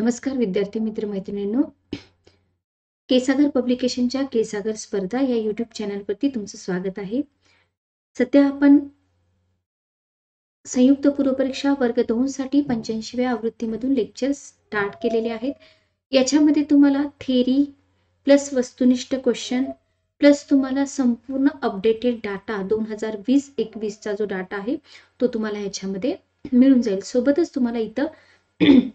नमस्कार विद्यार्थी मित्र मैत्रिणींनो, केसागर पब्लिकेशनच्या केसागर स्पर्धा या YouTube चॅनलवरती तुमचं स्वागत आहे. सध्या आपण संयुक्त पूर्व परीक्षा वर्ग 2 साठी 85व्या आवृत्तीमधून लेक्चर स्टार्ट केलेले आहेत. याच्यामध्ये तुम्हाला थेरी प्लस वस्तुनिष्ठ क्वेश्चन प्लस तुम्हाला संपूर्ण अपडेटेड डाटा 2020-21 चा जो डाटा आहे तो तुम्हाला याच्यामध्ये मिळून जाईल. सोबतच तुम्हाला इथं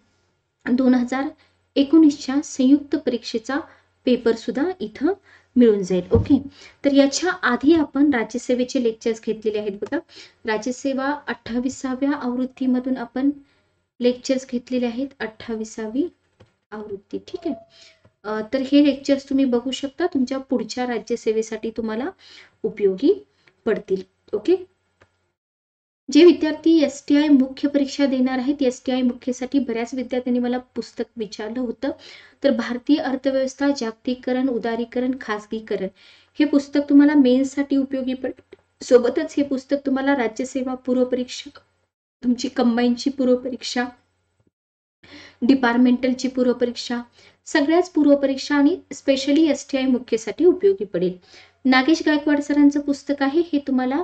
2019च्या संयुक्त परीक्षेचा पेपर सुद्धा इथं मिळून जाईल. ओके, तर याच्या आधी आपण राज्यसेवेचे लेक्चर्स घेतलेले आहेत बघा. राज्यसेवा 28व्या आवृत्तीमधून आपण लेक्चर्स घेतलेले आहेत. 28वी आवृत्ती. ठीक आहे, तर हे लेक्चर्स तुम्ही बघू शकता, तुमच्या पुढच्या राज्यसेवेसाठी तुम्हाला उपयोगी पडतील. ओके, जे विद्यार्थी STI मुख्य परीक्षा देणार आहेत, STI मुख्यसाठी बऱ्याच विद्यार्थ्यांनी मला पुस्तक विचारलं होतं. तर भारतीय अर्थव्यवस्था, जागतिकीकरण, उदारीकरण, खासगीकरण हे पुस्तक तुम्हाला मेन्ससाठी उपयोगी पडेल. सोबतच हे पुस्तक तुम्हाला राज्यसेवा पूर्व परीक्षा, तुमची कंबाईनची पूर्व परीक्षा, डिपार्टमेंटलची पूर्व परीक्षा, सगळ्याच पूर्व परीक्षा आणि स्पेशली STI मुख्यसाठी उपयोगी पडेल. नागेश गायकवाड सरांचं पुस्तक आहे, हे तुम्हाला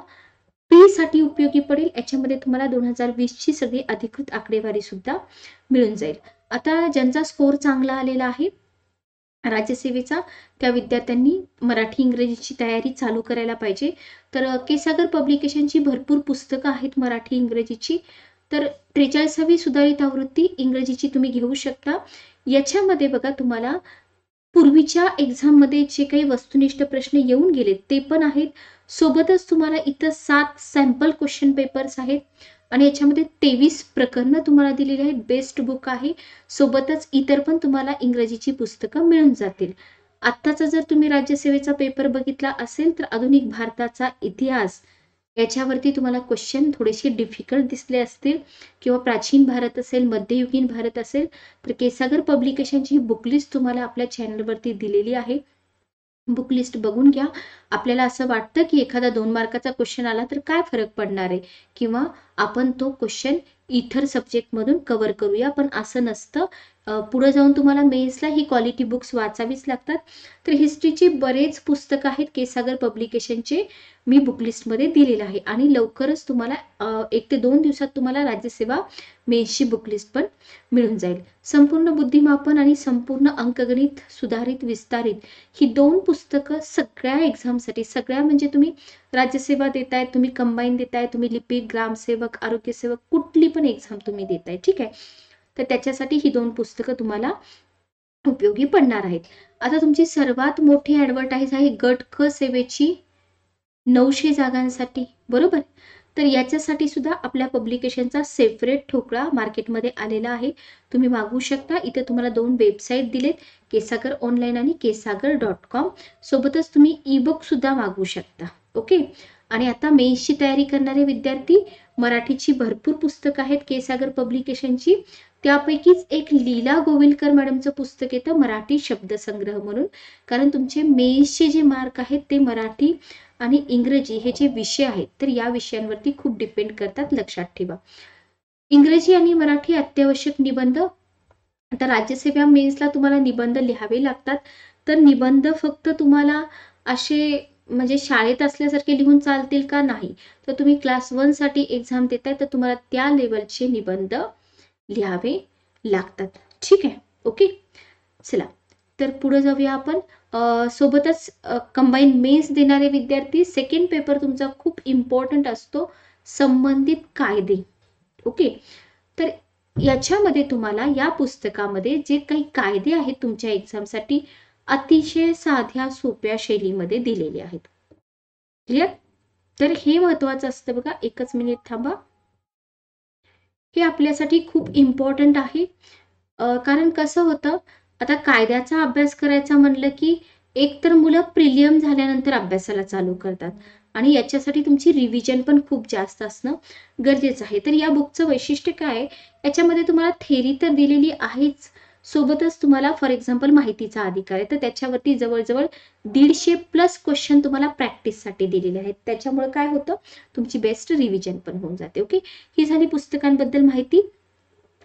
पी साठी उपयोगी पडेल. याच्यामध्ये तुम्हाला 2020 ची सगळी अधिकृत आकडेवारी सुद्धा मिळून जाईल. आता ज्यांचा स्कोर चांगला आलेला आहे राज्यसेवेचा, त्या विद्यार्थ्यांनी मराठी इंग्रजीची तयारी चालू करायला पाहिजे. तर केसागर पब्लिकेशनची भरपूर पुस्तकं आहेत मराठी इंग्रजीची. तर 43वी सुधारित आवृत्ती इंग्रजीची तुम्ही घेऊ शकता. याच्यामध्ये बघा, तुम्हाला पूर्वीच्या एक्झाम मध्ये जे काही वस्तुनिष्ठ प्रश्न येऊन गेले ते पण आहेत. सोबतच तुम्हाला इथं 7 सॅम्पल क्वेश्चन पेपर्स आहेत आणि याच्यामध्ये 23 प्रकरणं तुम्हाला दिलेली आहेत. बेस्ट बुक आहे. सोबतच इतर पण तुम्हाला इंग्रजीची पुस्तकं मिळून जातील. आत्ताचा जर तुम्ही राज्यसेवेचा पेपर बघितला असेल तर आधुनिक भारताचा इतिहास याच्यावरती तुम्हाला क्वेश्चन थोडेसे डिफिकल्ट दिसले असतील, किंवा प्राचीन भारत असेल, मध्ययुगीन भारत असेल, तर केसागर पब्लिकेशनची बुकलिस्ट तुम्हाला आपल्या चॅनलवरती दिलेली आहे. बुकलिस्ट बघून घ्या. आपल्याला असं वाटतं की एखादा 2 मार्काचा क्वेश्चन आला तर काय फरक पडणार आहे, किंवा आपण तो क्वेश्चन इतर सब्जेक्ट मधून कव्हर करूया, पण असं नसतं. पुढे जाऊन तुम्हाला मेन्सला ही क्वालिटी बुक्स वाचावीच लागतात. तर हिस्ट्रीचे बरेच पुस्तक आहेत केसागर पब्लिकेशनचे, मी बुकलिस्ट मध्ये दिलेलं आहे. आणि लवकरच तुम्हाला 1 ते 2 दिवसात तुम्हाला राज्यसेवा मेन्सची बुकलिस्ट पण मिळून जाईल. संपूर्ण बुद्धिमापन आणि संपूर्ण अंकगणित सुधारित विस्तारित ही 2 पुस्तकं सगळ्या एक्झामसाठी, सगळ्या म्हणजे तुम्ही राज्यसेवा देताय, तुम्ही कंबाईन देताय, तुम्ही लिपिक, ग्रामसेवक, आरोग्यसेवक, कुठली पण एक्झाम तुम्ही देताय. ठीक आहे, तर त्याच्यासाठी ही 2 पुस्तकं तुम्हाला उपयोगी पडणार आहेत. आता तुमची सर्वात मोठी ऍडव्हर्टाइज आहे गट क सेवेची 900 जागांसाठी, बरोबर. तर याच्यासाठी सुद्धा आपल्या पब्लिकेशनचा सेपरेट ठोकळा मार्केटमध्ये आलेला आहे, तुम्ही मागवू शकता. इथे तुम्हाला 2 वेबसाईट दिलेत, केसागर ऑनलाईन आणि kesagar.com. सोबतच तुम्ही ई-बुक सुद्धा मागवू शकता. ओके, आणि आता मेन्सची तयारी करणारे विद्यार्थी, मराठीची भरपूर पुस्तकं आहेत केसागर पब्लिकेशनची. त्यापैकीच एक लीला गोविलकर मॅडमचं पुस्तक येतं मराठी शब्दसंग्रह म्हणून, कारण तुमचे मेन्सचे जे मार्क आहेत ते मराठी आणि इंग्रजी हे जे विषय आहेत तर या विषयांवरती खूप डिपेंड करतात, लक्षात ठेवा. इंग्रजी आणि मराठी अत्यावश्यक निबंध. आता राज्यसेवा मेन्सला तुम्हाला निबंध लिहावे लागतात. तर निबंध फक्त तुम्हाला असे म्हणजे शाळेत असल्यासारखे लिहून चालतील का? नाही. तर तुम्ही क्लास 1 साठी एक्झाम देताय तर तुम्हाला त्या लेवलचे निबंध लिहावे लागतात. ठीक आहे, ओके. चला, तर पुढे जाऊया आपण. सोबतच कंबाईन मेन्स देणारे विद्यार्थी, सेकंड पेपर तुमचा खूप इम्पॉर्टंट असतो, संबंधित कायदे. ओके, तर याच्यामध्ये तुम्हाला या पुस्तकामध्ये जे काही कायदे आहेत तुमच्या एक्झामसाठी अतिशय साध्या सोप्या शैलीमध्ये दिलेले आहेत. क्लिअर? तर हे महत्वाचं असतं बघा. एकच मिनिट थांबा. हे आपल्यासाठी खूप इम्पॉर्टंट आहे, कारण कसं होतं, आता कायद्याचा अभ्यास करायचा म्हणलं की एक तर मुलं प्रिलियम झाल्यानंतर अभ्यासाला चालू करतात, आणि याच्यासाठी तुमची रिव्हिजन पण खूप जास्त असणं गरजेचं आहे. तर या बुकचं वैशिष्ट्य काय आहे, याच्यामध्ये तुम्हाला थेरी तर दिलेली आहेच, सोबतच तुम्हाला फॉर एक्झाम्पल माहितीचा अधिकार आहे, तर त्याच्यावरती जवळजवळ 150+ क्वेश्चन तुम्हाला प्रॅक्टिससाठी दिलेले आहेत. त्याच्यामुळे काय होतं, तुमची बेस्ट रिव्हिजन पण होऊन जाते. ओके, ही झाली पुस्तकांबद्दल माहिती.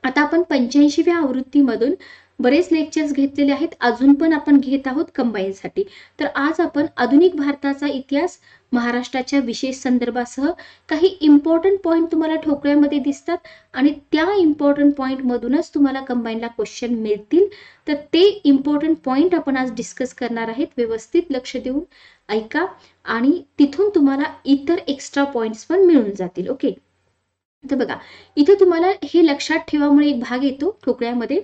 आता आपण 85व्या आवृत्तीमधून बरेच लेक्चर्स घेतलेले आहेत, अजून पण आपण घेत आहोत कंबाईनसाठी. तर आज आपण आधुनिक भारताचा इतिहास महाराष्ट्राच्या विशेष संदर्भासह काही इम्पॉर्टंट पॉईंट तुम्हाला ठोकळ्यामध्ये दिसतात आणि त्या इम्पॉर्टंट पॉईंट मधूनच तुम्हाला कंबाईनला क्वेश्चन मिळतील. तर ते इम्पॉर्टंट पॉईंट आपण आज डिस्कस करणार आहेत. व्यवस्थित लक्ष देऊन ऐका आणि तिथून तुम्हाला इतर एक्स्ट्रा पॉइंट्स पण मिळून जातील. ओके, तर बघा इथे तुम्हाला हे लक्षात ठेवामुळे एक भाग येतो ठोकळ्यामध्ये.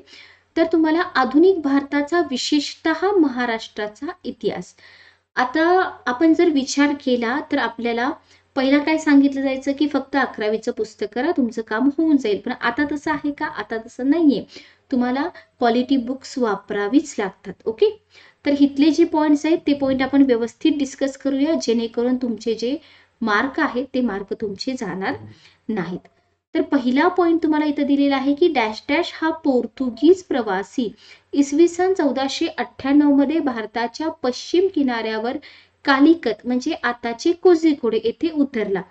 तर तुम्हाला आधुनिक भारताचा विशेषतः महाराष्ट्राचा इतिहास. आता आपण जर विचार केला तर आपल्याला पहिला काय सांगितलं जायचं की फक्त 11वीचं पुस्तक करा, तुमचं काम होऊन जाईल. पण आता तसं आहे का? आता तसं नाहीये. तुम्हाला क्वालिटी बुक्स वापरावीच लागतात. ओके, तर इथले जे पॉइंट्स आहेत ते पॉइंट आपण व्यवस्थित डिस्कस करूया, जेणेकरून तुमचे जे मार्क आहेत ते मार्क तुमचे जाणार नाहीत. तर पहिला पॉइंट तुम्हाला इथं दिलेला आहे की डॅश डॅश हा पोर्तुगीज प्रवासी इसवी सन 1498 मध्ये भारताच्या पश्चिम किनाऱ्यावर कालिकत म्हणजे आताचे कोझिकोड येथे उतरला.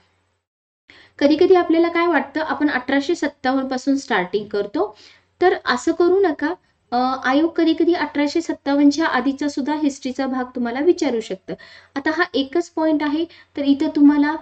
कधी कधी आपल्याला काय वाटतं आपण 1857 पासून स्टार्टिंग करतो, तर असं करू नका. आयोग कधी कधी 1857च्या आधीचा सुद्धा हिस्ट्रीचा भाग तुम्हाला विचारू शकतं. आता हा एकच पॉइंट आहे, तर इथं तुम्हाला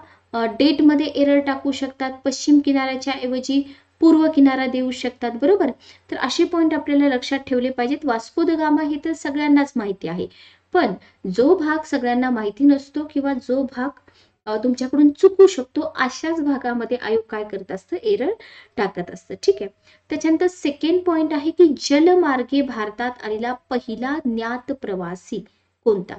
डेट मध्ये एरर टाकू शकतात. पश्चिम किनाऱ्याच्या ऐवजी पूर्व किनारा देऊ शकतात, बरोबर. तर असे पॉइंट आपल्याला लक्षात ठेवले पाहिजेत. वास्को द गामा हे तर सगळ्यांनाच माहिती आहे, पण जो भाग सगळ्यांना माहिती नसतो किंवा जो भाग तुमच्याकडून चुकू शकतो, अशाच भागामध्ये आयोग काय करत असतं, एरर टाकत असतं. ठीक आहे. त्याच्यानंतर सेकंड पॉइंट आहे की जलमार्गे भारतात आलेला पहिला ज्ञात प्रवासी कोणता?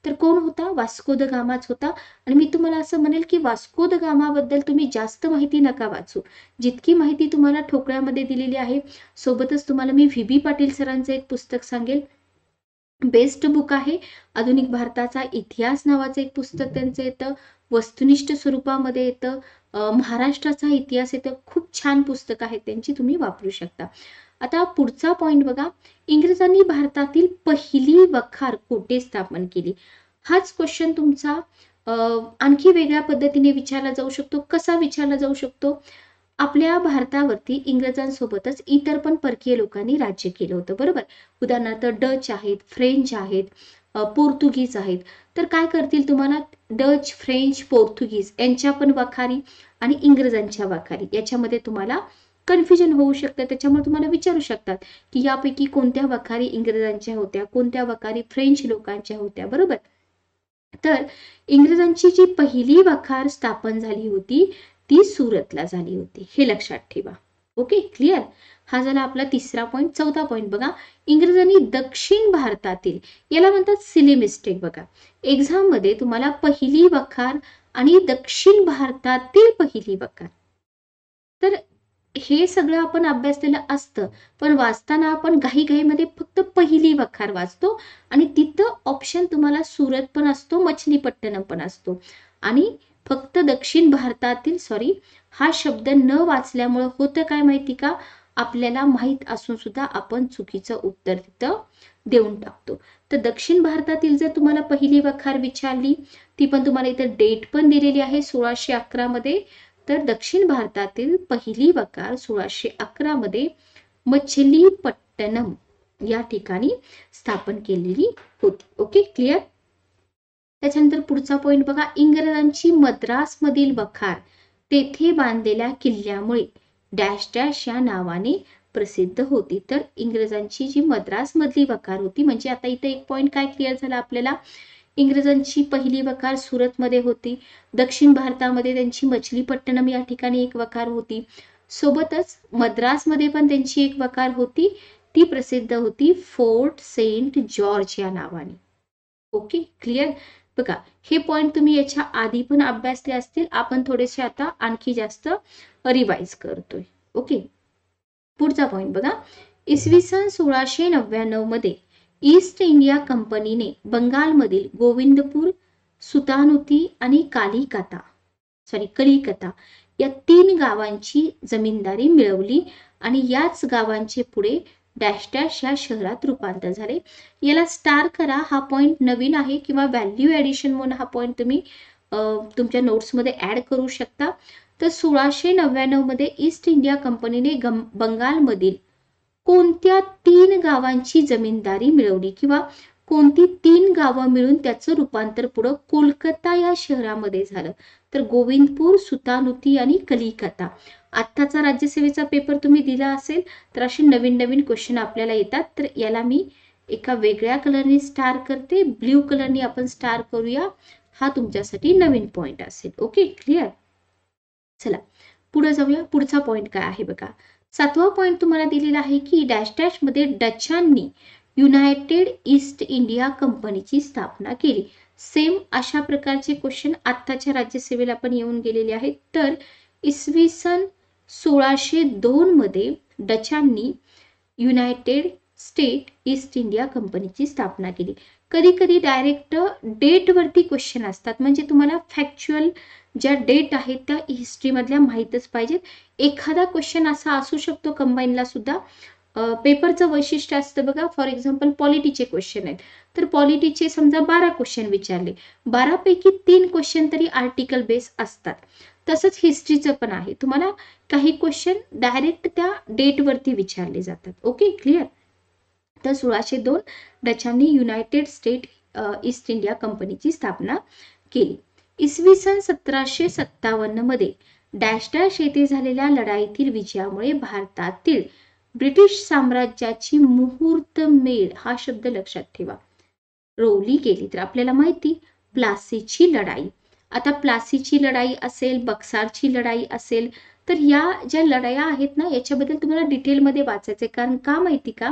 तर कोण होता? वास्को द गामाच होता. आणि मी तुम्हाला असं म्हणेल की वास्को द गामाबद्दल तुम्ही जास्त माहिती नका वाचू, जितकी माहिती तुम्हाला ठोकळ्यामध्ये दिलेली आहे. सोबतच तुम्हाला मी व्ही बी पाटील सरांचं एक पुस्तक सांगेल, बेस्ट बुक आहे. आधुनिक भारताचा इतिहास नावाचं एक पुस्तक त्यांचं येतं, वस्तुनिष्ठ स्वरूपामध्ये येतं. महाराष्ट्राचा इतिहास येतं. खूप छान पुस्तक आहे त्यांची, तुम्ही वापरू शकता. आता पुढचा पॉइंट बघा, इंग्रजांनी भारतातील पहिली वखार कोठे स्थापन केली? हाच क्वेश्चन तुमचा आणखी वेगळ्या पद्धतीने विचारला जाऊ शकतो. कसा विचारला जाऊ शकतो? आपल्या भारतावरती इंग्रजांसोबतच इतर पण परकीय लोकांनी राज्य केलं होतं, बरोबर. उदाहरणार्थ डच आहेत, फ्रेंच आहेत, पोर्तुगीज आहेत. तर काय करतील, तुम्हाला डच, फ्रेंच, पोर्तुगीज यांच्या पण वखारी आणि इंग्रजांच्या वखारी याच्यामध्ये तुम्हाला कन्फ्युजन होऊ शकतं. त्याच्यामुळे तुम्हाला विचारू शकतात की यापैकी कोणत्या वखारी इंग्रजांच्या होत्या, कोणत्या वखारी फ्रेंच लोकांच्या होत्या, बरोबर. तर इंग्रजांची जी पहिली वखार स्थापन झाली होती ती सुरतला झाली होती, हे लक्षात ठेवा. Okay, clear. हा झाला आपला तिसरा पॉइंट. चौथा पॉइंट बघा, इंग्रजांनी दक्षिण भारतातील, याला म्हणतात सिली मिस्टेक. बघा एक्झाम मध्ये तुम्हाला पहिली वखार आणि दक्षिण भारतातील पहिली वखार, तर हे सगळं आपण अभ्यासलेलं असतं, पण वाचताना आपण घाईघाईमध्ये फक्त पहिली वखार वाचतो आणि तिथं ऑप्शन तुम्हाला सुरत पण असतो, मछलीपट्टणम पण असतो. आणि फक्त दक्षिण भारतातील हा शब्द न वाचल्यामुळे होतं काय माहिती का, आपल्याला माहित असून सुद्धा आपण चुकीचं उत्तर तिथं देऊन टाकतो. तर दक्षिण भारतातील जर तुम्हाला पहिली वखार विचारली, ती पण तुम्हाला इथं डेट पण दिलेली आहे 1611 मध्ये. तर दक्षिण भारतातील पहिली वखार 1611 मध्ये मछलीपट्टणम या ठिकाणी स्थापन केलेली होती. Okay, clear. त्याच्यानंतर पुढचा पॉइंट बघा, इंग्रजांची मद्रास मधील वखार तेथे बांधलेल्या किल्ल्यामुळे डॅश डॅश या नावाने प्रसिद्ध होती. तर इंग्रजांची जी मद्रास मधली वखार होती, म्हणजे आता इथे एक पॉइंट काय क्लिअर झाला आपल्याला, इंग्रजांची पहिली वखार सुरतमध्ये होती, दक्षिण भारतामध्ये त्यांची मछलीपट्टणम या ठिकाणी एक वखार होती, सोबतच मद्रासमध्ये पण त्यांची एक वखार होती, ती प्रसिद्ध होती फोर्ट सेंट जॉर्ज या नावाने. Okay, clear. बघा हे पॉइंट तुम्ही याच्या आधी पण अभ्यासले असतील, आपण थोडेसे आता आणखी जास्त रिवाइज करतोय. ओके, पुढचा पॉइंट बघा, इसवी सन 1699 मध्ये ईस्ट इंडिया कंपनीने बंगालमधील गोविंदपूर, सुतानुती आणि कलिकता या 3 गावांची जमीनदारी मिळवली आणि याच गावांचे पुढे डॅश डॅश या शहरात रूपांतर झाले. याला स्टार करा, हा पॉइंट नवीन आहे किंवा व्हॅल्यू ऍडिशन म्हणून हा पॉइंट तुम्ही तुमच्या नोट्स मध्ये ऍड करू शकता. तर 1699 मध्ये ईस्ट इंडिया कंपनीने बंगालमधील कोणत्या 3 गावांची जमीनदारी मिळवली किंवा कोणती 3 गावं मिळून त्याचं रूपांतर पुढे कोलकाता या शहरामध्ये झालं? तर गोविंदपूर, सुतानुती आणि कलिकता. आत्ताचा राज्यसेवेचा पेपर तुम्ही दिला असेल तर असे नवीन नवीन क्वेश्चन आपल्याला येतात. तर याला मी एका वेगळ्या कलरने स्टार करते, ब्ल्यू कलरने आपण स्टार करूया. हा तुमच्यासाठी नवीन पॉइंट असेल. Okay, clear. चला पुढे जाऊया. पुढचा पॉइंट काय आहे बघा. 7वा पॉइंट तुम्हाला दिलेला आहे की डॅश डॅश मध्ये डचांनी युनायटेड ईस्ट इंडिया कंपनीची स्थापना केली. सेम अशा प्रकारचे क्वेश्चन आत्ताच्या राज्यसेवेला पण येऊन गेलेले आहेत. तर इसवी सन 1602 मध्ये डचांनी युनायटेड स्टेट ईस्ट इंडिया कंपनीची स्थापना केली. कधी कधी डायरेक्ट डेट वरती क्वेश्चन असतात, म्हणजे तुम्हाला फॅक्च्युअल ज्या डेट आहेत त्या हिस्ट्री मधल्या माहीतच पाहिजेत. एखादा क्वेश्चन असा असू शकतो कंबाईनला सुद्धा. पेपरचं वैशिष्ट्य असतं बघा. फॉर एक्झाम्पल पॉलिटीचे क्वेश्चन आहेत, तर पॉलिटीचे समजा 12 क्वेश्चन विचारले, 12 पैकी 3 क्वेश्चन तरी आर्टिकल बेस असतात. तसंच हिस्ट्रीचं पण आहे, तुम्हाला काही क्वेश्चन डायरेक्ट त्या डेट वरती विचारले जातात. Okay, clear. तर 1602 डचांनी युनायटेड स्टेट ईस्ट इंडिया कंपनीची स्थापना केली. इसवी सन 1757 मध्ये डॅश डॅश येथे झालेल्या लढाईतील विजयामुळे भारतातील ब्रिटिश साम्राज्याची मुहूर्तमेढ, हा शब्द लक्षात ठेवा, रोवली गेली. तर आपल्याला माहिती प्लासीची लढाई. आता प्लासीची लढाई असेल, बक्सारची लढाई असेल, तर या ज्या लढाया आहेत ना याच्याबद्दल तुम्हाला डिटेलमध्ये वाचायचंय. कारण का माहिती का,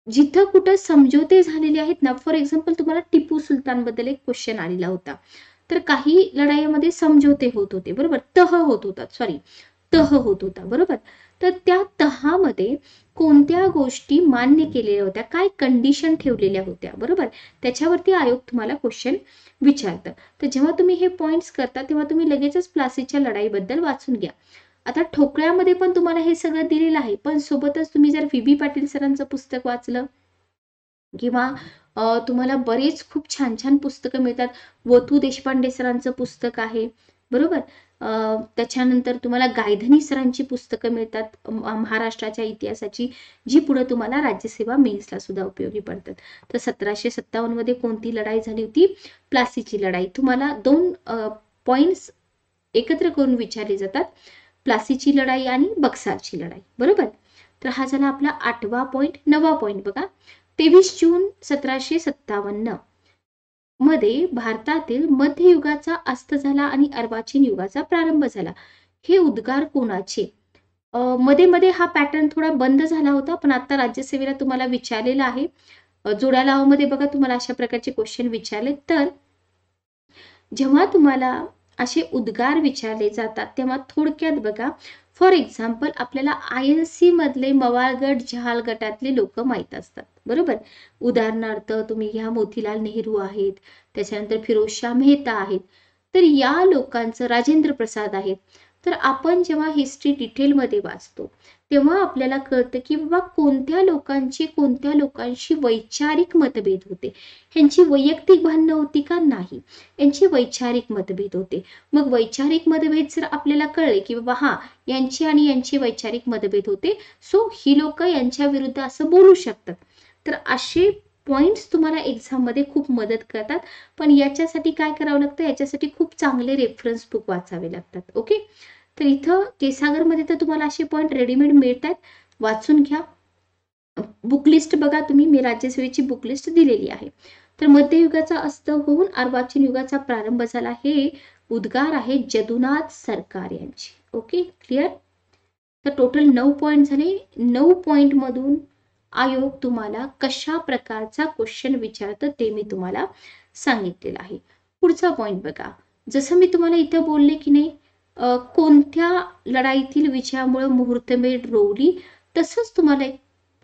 जिथं कुठं समझोते झालेले आहेत ना, फॉर एक्झाम्पल तुम्हाला टिपू सुलतान बद्दल एक क्वेश्चन आलेला होता. तर काही लढाईमध्ये समझोते होत होते, बरोबर, तह होत होता, तह होत होता, बरोबर. तर त्या तहामध्ये कोणत्या गोष्टी मान्य केलेल्या होत्या, काय कंडिशन ठेवलेल्या होत्या, बरोबर, त्याच्यावरती आयोग तुम्हाला क्वेश्चन विचारतं. तर जेव्हा तुम्ही हे पॉइंट्स करता तेव्हा तुम्ही लगेचच प्लासीच्या लढाईबद्दल वाचून घ्या. आता ठोकळ्यामध्ये पण तुम्हाला हे सगळं दिलेलं आहे, पण सोबतच तुम्ही जर व्ही.बी. पाटील सरांचं पुस्तक वाचलं किंवा तुम्हाला बरेच खूप छान छान पुस्तकं मिळतात. वतू देशपांडे सरांचं पुस्तक आहे, बरोबर. त्याच्यानंतर तुम्हाला गायधनी सरांची पुस्तकं मिळतात महाराष्ट्राच्या इतिहासाची, जी पुढे तुम्हाला राज्यसेवा मेन्सला सुद्धा उपयोगी पडतात. तर 1757 मध्ये कोणती लढाई झाली होती? प्लासीची लढाई. तुम्हाला 2 पॉइंट्स एकत्र करून विचारले जातात, प्लासीची लढाई आणि बक्सारची लढाई, बरोबर. तर हा झाला आपला 8वा पॉइंट. 9वा पॉइंट बघा. 23 जून 1757 मध्ये भारतातील मध्ययुगाचा अस्त झाला आणि अर्वाचीन युगाचा प्रारंभ झाला. हे उद्गार कोणाचे? मध्ये मध्ये हा पॅटर्न थोडा बंद झाला होता, पण आता राज्यसेवेला तुम्हाला विचारलेला आहे. जोड्या लावामध्ये बघा तुम्हाला अशा प्रकारचे क्वेश्चन विचारले. तर जेव्हा तुम्हाला असे उद्गार विचारले जातात तेव्हा थोडक्यात बघा. फॉर एक्झाम्पल आपल्याला INC मधले मवाळगड जहाल गटातले लोक माहित असतात, बरोबर. उदाहरणार्थ तुम्ही घ्या, मोतीलाल नेहरू आहेत, त्याच्यानंतर फिरोजशाह मेहता आहेत. तर या लोकांचं, राजेंद्र प्रसाद आहेत. तर आपण जेव्हा हिस्ट्री डिटेलमध्ये वाचतो तेव्हा आपल्याला कळतं की बाबा कोणत्या लोकांशी वैचारिक मतभेद होते, ह्यांची वैयक्तिक भांडणं होती का? नाही, यांची वैचारिक मतभेद होते. मग वैचारिक मतभेद जर आपल्याला कळले की बाबा हा यांची आणि यांची वैचारिक मतभेद होते, सो ही लोक यांच्या विरुद्ध असं बोलू शकतात. तर असे पॉइंट्स तुम्हाला एक्झाम मध्ये खूप मदत करतात. पण याच्यासाठी काय करावं लागतं, याच्यासाठी खूप चांगले रेफरन्स बुक वाचावे लागतात. ओके, तर इथं केसागरमध्ये तर तुम्हाला असे पॉइंट रेडीमेड मिळतात, वाचून घ्या. बुक लिस्ट बघा तुम्ही, मी राज्यसेवेची बुक लिस्ट दिलेली आहे. तर मध्ययुगाचा अस्त होऊन अर्वाचीन युगाचा प्रारंभ झाला, हे उद्गार आहे जदुनाथ सरकार यांचे. Okay, clear. तर टोटल 9 पॉइंट झाले. 9 पॉइंट मधून आयोग तुम्हाला कशा प्रकारचा क्वेश्चन विचारतं ते मी तुम्हाला सांगितलेलं आहे. पुढचा पॉइंट बघा. जसं मी तुम्हाला इथं बोलले की नाही, कोणत्या लढाईतील विजयामुळे मुहूर्तमेढ रोवली, तसंच तुम्हाला एक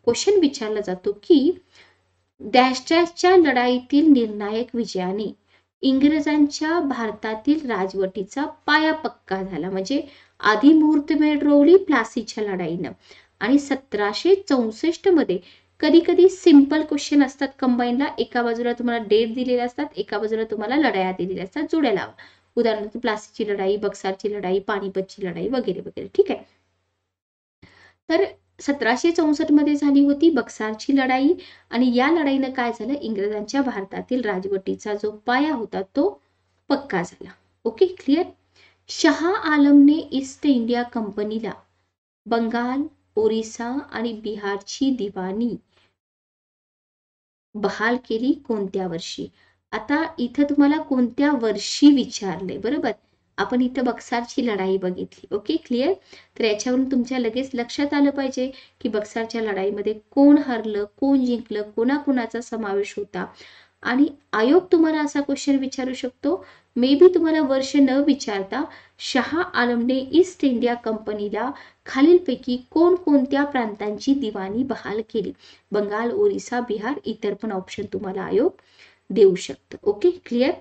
क्वेश्चन विचारला जातो की डॅश डॅशच्या लढाईतील निर्णायक विजयाने इंग्रजांच्या भारतातील राजवटीचा पाया पक्का झाला. म्हणजे आधी मुहूर्तमेढ रोवली प्लासीच्या लढाईनं, आणि 1764 मध्ये कधी कधी सिंपल क्वेश्चन असतात कंबाईनला. एका बाजूला तुम्हाला डेट दिलेले असतात, एका बाजूला तुम्हाला लढाया दिलेल्या असतात, जोड्या लावा. उदाहरणार्थ प्लासीची लढाई, बक्सारची लढाई, पानिपतची लढाई वगैरे वगैरे. ठीक आहे. तर 1764 मध्ये झाली होती बक्सारची लढाई आणि या लढाईनं काय झालं, इंग्रजांच्या भारतातील राजवटीचा जो पाया होता तो पक्का झाला. Okay, clear. शाह आलमने ईस्ट इंडिया कंपनीला बंगाल, ओरिसा आणि बिहारची दिवाणी बहाल केली कोणत्या वर्षी? आता इथं तुम्हाला कोणत्या वर्षी विचारले, बरोबर. आपण इथं बक्सारची लढाई बघितली. Okay, clear. तर याच्यावरून तुमच्या लगेच लक्षात आलं पाहिजे की बक्सारच्या लढाईमध्ये कोण हरलं, कोण जिंकलं, कोणाकोणाचा समावेश होता. आणि आयोग तुम्हाला असा क्वेश्चन विचारू शकतो, मे बी तुम्हाला वर्ष न विचारता शाह आलमने ईस्ट इंडिया कंपनीला खालीलपैकी कोणकोणत्या प्रांतांची दिवाणी बहाल केली? बंगाल, ओरिसा, बिहार, इतर पण ऑप्शन तुम्हाला आयोग देऊ शकतं. Okay, clear.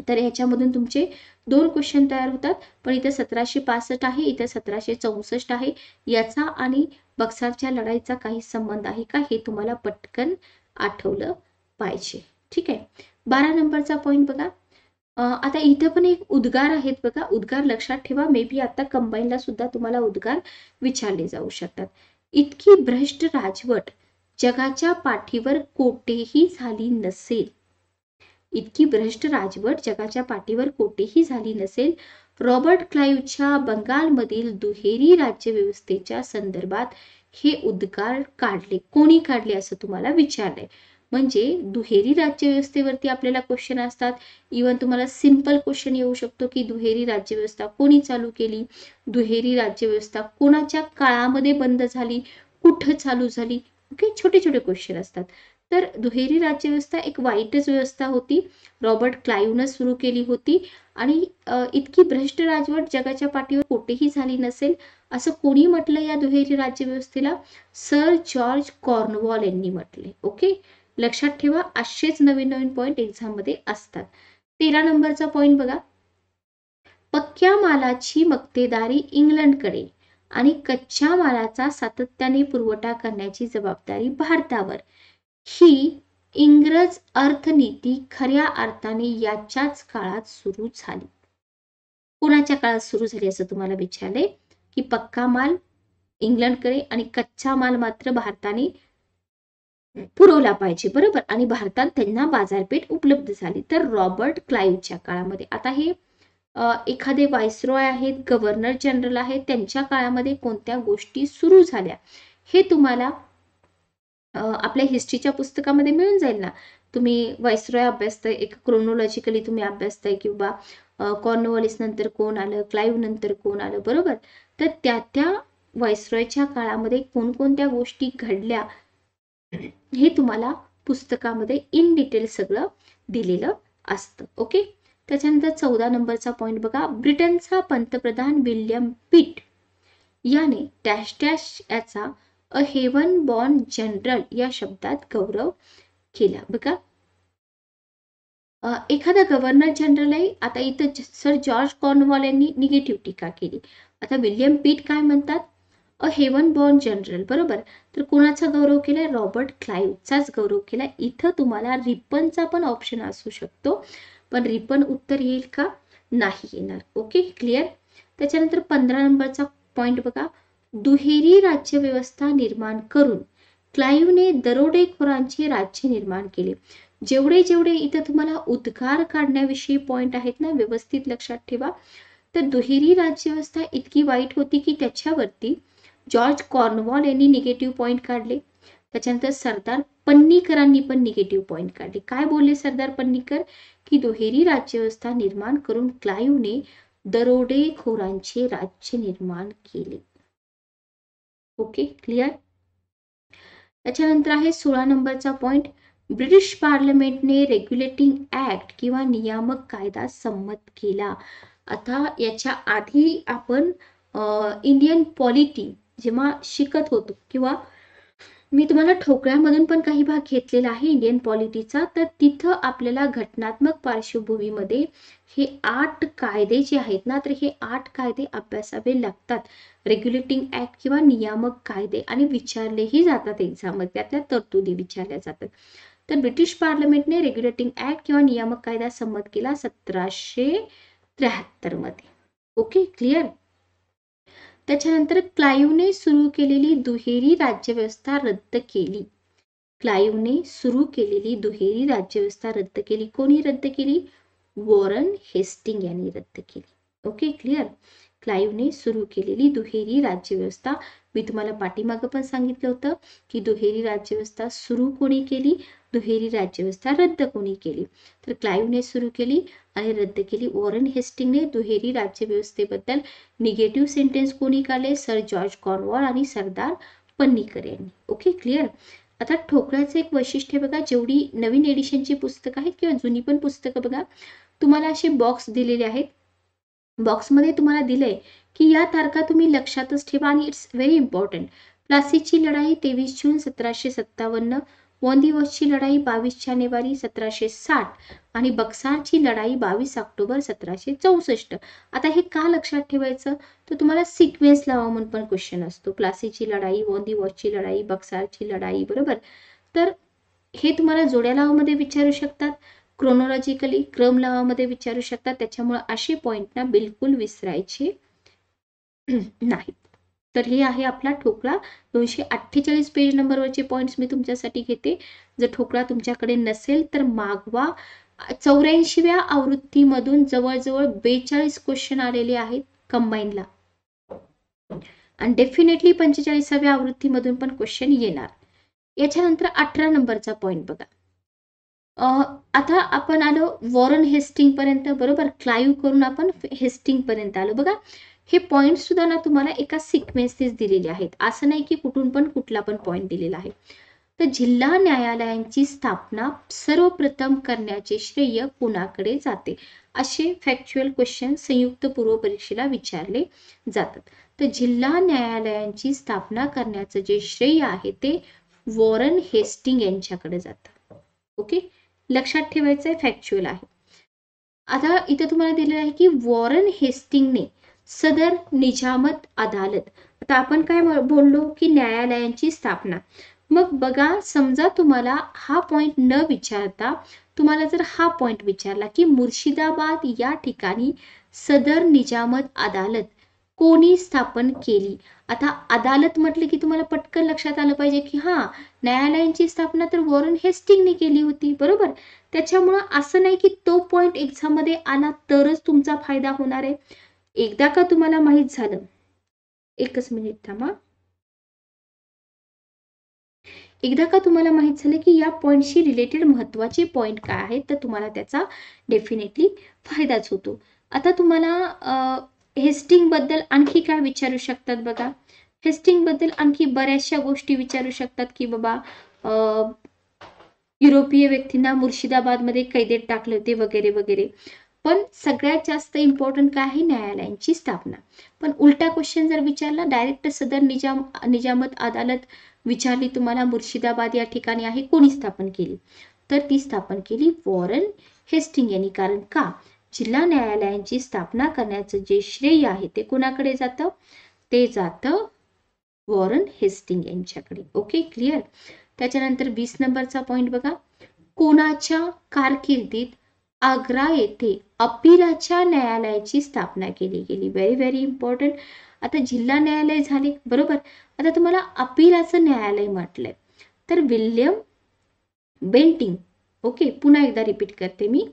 तर ह्याच्यामधून तुमचे 2 क्वेश्चन तयार होतात. पण इथे 1765 आहे, इथे 1764 आहे. याचा आणि बक्सारच्या लढाईचा काही संबंध आहे का हे तुम्हाला पटकन आठवलं पाहिजे. ठीक आहे. 12 नंबरचा पॉइंट बघा. आता इथं पण एक उद्गार आहेत बघा. उद्गार लक्षात ठेवा. मे बी आता कंबाईनला सुद्धा तुम्हाला उद्गार विचारले जाऊ शकतात. इतकी भ्रष्ट राजवट जगाच्या पाठीवर कोठेही झाली नसेल. इतकी भ्रष्ट राजवट जगाच्या पाठीवर कोठेही झाली नसेल. रॉबर्ट क्लाईव्हच्या बंगालमधील दुहेरी राज्यव्यवस्थेच्या संदर्भात हे उद्गार काढले. कोणी काढले असं तुम्हाला विचारलंय. म्हणजे दुहेरी राज्यव्यवस्थेवरती आपल्याला क्वेश्चन असतात. इव्हन तुम्हाला सिंपल क्वेश्चन येऊ शकतो की दुहेरी राज्यव्यवस्था कोणी चालू केली, दुहेरी राज्यव्यवस्था कोणाच्या काळामध्ये बंद झाली, कुठं चालू झाली. ओके, छोटे छोटे क्वेश्चन असतात. तर दुहेरी राज्यव्यवस्था एक वाईटच व्यवस्था होती, रॉबर्ट क्लाईव्हनं सुरू केली होती. आणि इतकी भ्रष्ट राजवट जगाच्या पाठीवर कोठेही झाली नसेल असं कोणी म्हटलं या दुहेरी राज्यव्यवस्थेला? सर जॉर्ज कॉर्नवॉल यांनी म्हटले. ओके, लक्षात ठेवा. असेच नवीन नवीन पॉइंट एक्झाम मध्ये असतात. 13 नंबरचा पॉइंट बघा. पक्क्या मालाची मक्तेदारी इंग्लंडकडे आणि कच्च्या मालाचा सातत्याने पुरवठा करण्याची जबाबदारी भारतावर. ही इंग्रज अर्थनीती खऱ्या अर्थाने याच्याच काळात सुरू झाली. कोणाच्या काळात सुरू झाली असं तुम्हाला विचारले की पक्का माल इंग्लंडकडे आणि कच्चा माल मात्र भारताने पुरवला पाहिजे, बरोबर. आणि भारतात त्यांना बाजारपेठ उपलब्ध झाली. तर रॉबर्ट क्लाईव्हच्या काळामध्ये, आता हे एखादे व्हाईसरॉय आहेत, गव्हर्नर जनरल आहेत, त्यांच्या काळामध्ये कोणत्या गोष्टी सुरू झाल्या हे तुम्हाला आपल्या हिस्ट्रीच्या पुस्तकामध्ये मिळून जाईल ना. तुम्ही व्हाईसरॉय अभ्यासताय, एक क्रोनॉलॉजिकली तुम्ही अभ्यासताय किंवा कॉर्नवॉलिस नंतर कोण आलं, क्लाईव्ह नंतर कोण आलं, बरोबर. तर त्या व्हाईसरॉयच्या काळामध्ये कोणकोणत्या गोष्टी घडल्या हे तुम्हाला पुस्तकामध्ये इन डिटेल सगळं दिलेलं असतं. ओके, त्याच्यानंतर 14 नंबरचा पॉइंट बघा. ब्रिटनचा पंतप्रधान विल्यम पिट याने डॅश डॅश याचा अ हेवन बॉर्न जनरल या शब्दात गौरव केला. बघा, एखादा गव्हर्नर जनरल आहे. आता इथं सर जॉर्ज कॉर्नवॉल यांनी निगेटिव्ह टीका केली. आता विल्यम पिट काय म्हणतात? अ हेवन बॉर्न जनरल, बरोबर. तर कोणाचा गौरव केलाय? रॉबर्ट क्लाईव्हचाच गौरव केला. इथं तुम्हाला रिपनचा पण ऑप्शन असू शकतो, पण रिपन उत्तर येईल का? नाही येणार. Okay, clear. त्याच्यानंतर 15 नंबरचा पॉइंट बघा. दुहेरी राज्यव्यवस्था निर्माण करून क्लाईव्हने दरोडेखोरांचे राज्य निर्माण केले. जेवढे जेवढे इथं तुम्हाला उद्गार काढण्याविषयी पॉइंट आहेत ना, व्यवस्थित लक्षात ठेवा. तर दुहेरी राज्यव्यवस्था इतकी वाईट होती की त्याच्यावरती जॉर्ज कॉर्नवॉल यांनी निगेटिव्ह पॉइंट काढले. त्याच्यानंतर सरदार पन्नीकरांनी पण निगेटिव्ह पॉइंट काढले. काय बोलले सरदार पन्नीकर? की दुहेरी राज्यव्यवस्था निर्माण करून क्लाईव्हने दरोडेखोरांचे राज्य निर्माण केले. Okay, clear. त्याच्यानंतर आहे 16 नंबरचा पॉइंट. ब्रिटिश पार्लमेंटने रेग्युलेटिंग ऍक्ट किंवा नियामक कायदा संमत केला. आता याच्या आधी आपण इंडियन पॉलिटी जेव्हा शिकत होतो किंवा मी तुम्हाला ठोकळ्यामधून पण काही भाग घेतलेला आहे इंडियन पॉलिटीचा, तर तिथं आपल्याला घटनात्मक पार्श्वभूमीमध्ये हे 8 कायदे जे आहेत ना, तर हे 8 कायदे अभ्यासावे लागतात. रेग्युलेटिंग ऍक्ट किंवा नियामक कायदे, आणि विचारलेही जातात एक्झाम मध्ये, त्यातल्या तरतुदी विचारल्या जातात. तर ब्रिटिश पार्लमेंटने रेग्युलेटिंग ऍक्ट किंवा नियामक कायदा संमत केला 73 मध्ये. Okay, clear. त्याच्यानंतर क्लाइव्हने सुरू केलेली दुहेरी राज्यव्यवस्था रद्द केली. क्लाइव्हने सुरू केलेली दुहेरी राज्यव्यवस्था रद्द केली. कोणी रद्द केली? वॉरन हेस्टिंग यांनी रद्द केली. Okay, clear. क्लाइव्हने सुरू केलेली दुहेरी राज्यव्यवस्था, मी तुम्हाला पाठीमागं पण सांगितलं होतं की दुहेरी राज्यव्यवस्था सुरू कोणी केली, दुहेरी राज्यव्यवस्था रद्द कोणी केली. तर क्लाइव्हने सुरू केली आणि रद्द केली वॉरन हेस्टिंगने. दुहेरी राज्यव्यवस्थेबद्दल निगेटिव्ह सेंटेन्स कोणी काढले? सर जॉर्ज कॉर्नवॉल आणि सरदार पन्नीकर यांनी. Okay, clear. आता ठोकळ्याचं एक वैशिष्ट्य बघा, जेवढी नवीन एडिशनची पुस्तकं आहेत किंवा जुनी पण पुस्तकं बघा, तुम्हाला असे बॉक्स दिलेले आहेत. बॉक्समध्ये तुम्हाला दिलंय की या तारखा तुम्ही लक्षातच ठेवा आणि इट्स व्हेरी इम्पॉर्टंट. प्लासीची लढाई 23 जून 1757, वॉन्दिवॉसची लढाई 22 जानेवारी 1760 आणि बक्सारची लढाई 22 ऑक्टोबर 1764. आता हे का लक्षात ठेवायचं? तर तुम्हाला सिक्वेन्स लावा म्हणून पण क्वेश्चन असतो. प्लासीची लढाई, वॉन्दिवॉसची लढाई, बक्सारची लढाई, बरोबर. तर हे तुम्हाला जोड्या लावामध्ये विचारू शकतात, क्रोनॉलॉजिकली क्रम लावामध्ये विचारू शकतात. त्याच्यामुळे असे पॉइंट ना बिलकुल विसरायचे नाहीत. तर हे आहे आपला ठोकळा. 248 पेज नंबरवरचे पॉइंट्स मी तुमच्यासाठी घेते. जर ठोकळा तुमच्याकडे नसेल तर मागवा. 84व्या आवृत्तीमधून जवळजवळ 42 क्वेश्चन आलेले आहेत कंबाईनला आणि डेफिनेटली 45व्या आवृत्तीमधून पण क्वेश्चन येणार. याच्यानंतर 18 नंबरचा पॉइंट बघा. आता आपण आलो वॉरन हेस्टिंग पर्यंत, बरोबर. क्लाइव्ह करून आपण हेस्टिंग पर्यंत आलो. बघा हे पॉइंट सुद्धा ना तुम्हाला एका सिक्वेन्सनेच दिलेले आहेत, असं नाही की कुठून पण कुठला पण पॉइंट दिलेला आहे. तर जिल्हा न्यायालयांची स्थापना सर्वप्रथम करण्याचे श्रेय कुणाकडे जाते? असे फॅक्च्युअल क्वेश्चन संयुक्त पूर्व परीक्षेला विचारले जातात. तर जिल्हा न्यायालयांची स्थापना करण्याचं जे श्रेय आहे ते वॉरन हेस्टिंग यांच्याकडे जातं. ओके, लक्षात ठेवायचं, फॅक्च्युअल आहे. आता इथे तुम्हाला दिलेलं आहे की वॉरन हेस्टिंगने सदर निजामत अदालत, आता आपण काय बोललो की न्यायालयांची स्थापना. मग बघा, समजा तुम्हाला हा पॉइंट न विचारता तुम्हाला जर हा पॉइंट विचारला की मुर्शिदाबाद या ठिकाणी सदर निजामत अदालत कोणी स्थापन केली. आता अदालत म्हटले की तुम्हाला पटकन लक्षात आलं पाहिजे की हा न्यायालयांची स्थापना तर वॉरन हेस्टिंगने केली होती, बरोबर. त्याच्यामुळं असं नाही की तो पॉइंट एक्झाम मध्ये आला तरच तुमचा फायदा होणार आहे. एकदा का तुम्हाला माहित झालं, एकच मिनिट थांबा, एकदा का तुम्हाला माहित झालं की या पॉइंटशी रिलेटेड महत्वाचे पॉइंट काय आहेत तर तुम्हाला त्याचा डेफिनेटली फायदाच होतो. आता तुम्हाला हेस्टिंग बद्दल आणखी काय विचारू शकतात बघा. हेस्टिंग बद्दल आणखी बऱ्याचशा गोष्टी विचारू शकतात की बाबा युरोपीय व्यक्तींना मुर्शिदाबाद मध्ये कैदेत टाकले होते वगैरे वगैरे. पण सगळ्यात जास्त इम्पॉर्टंट काय आहे? न्यायालयांची स्थापना. पण उलटा क्वेश्चन जर विचारला, डायरेक्ट सदर निजामत अदालत विचारली तुम्हाला, मुर्शिदाबाद या ठिकाणी आहे, कोणी स्थापन केली? तर ती स्थापन केली वॉरन हेस्टिंग यांनी. कारण का? जिल्हा न्यायालयांची स्थापना करण्याचं जे श्रेय आहे ते कोणाकडे जातं? ते जातं वॉरन हेस्टिंग यांच्याकडे. Okay, clear. त्याच्यानंतर 20 नंबरचा पॉइंट बघा. कोणाच्या कारकिर्दीत आग्रा येथे अपिलाच्या न्यायालयाची स्थापना केली गेली? Very very important. आता जिल्हा न्यायालय झाले, बरोबर. आता तुम्हाला अपिलाचं न्यायालय म्हटलंय तर विल्यम बेंटिंग. ओके, पुन्हा एकदा रिपीट करते मी.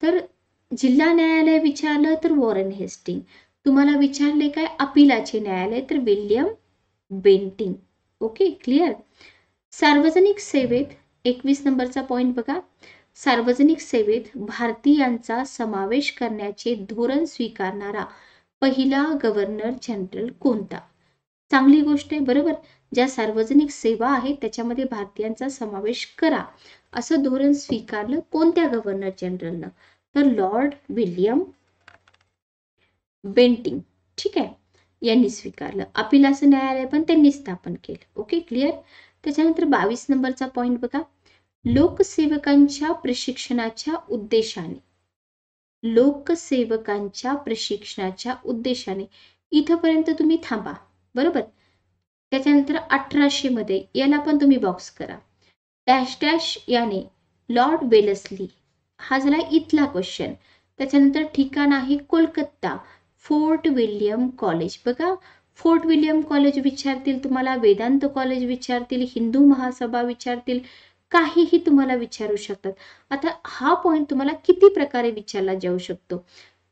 तर जिल्हा न्यायालय विचारलं तर वॉरन हेस्टिंग. तुम्हाला विचारले काय? अपिलाचे न्यायालय तर विल्यम बेंटिंग. Okay, clear. सार्वजनिक सेवेत 21 नंबरचा पॉइंट बघा. सार्वजनिक सेवेत भारतीयांचा समावेश करण्याचे धोरण स्वीकारणारा पहिला गव्हर्नर जनरल कोणता? चांगली गोष्ट आहे, बरोबर. ज्या सार्वजनिक सेवा आहेत त्याच्यामध्ये भारतीयांचा समावेश करा असं धोरण स्वीकारलं कोणत्या गव्हर्नर जनरलनं? तर लॉर्ड विल्यम बेंटिंग, ठीक आहे, यांनी स्वीकारलं. अपिलाचं न्यायालय पण त्यांनी स्थापन केलं. Okay, clear. त्याच्यानंतर 22 नंबरचा पॉइंट बघा. लोकसेवकांच्या प्रशिक्षणाच्या उद्देशाने, लोकसेवकांच्या प्रशिक्षणाच्या उद्देशाने, इथपर्यंत तुम्ही थांबा, बरोबर. त्याच्यानंतर 1800 मध्ये याला पण तुम्ही बॉक्स करा. डॅश डॅश याने लॉर्ड वेलस्ली, हा झाला इथला क्वेश्चन. त्याच्यानंतर ठिकाण आहे कोलकाता, फोर्ट विल्यम कॉलेज. बघा, फोर्ट विल्यम कॉलेज विचारतील तुम्हाला, वेदांत कॉलेज विचारतील, हिंदू महासभा विचारतील, काहीही तुम्हाला विचारू शकतात. आता हा पॉइंट तुम्हाला किती प्रकारे विचारला जाऊ शकतो.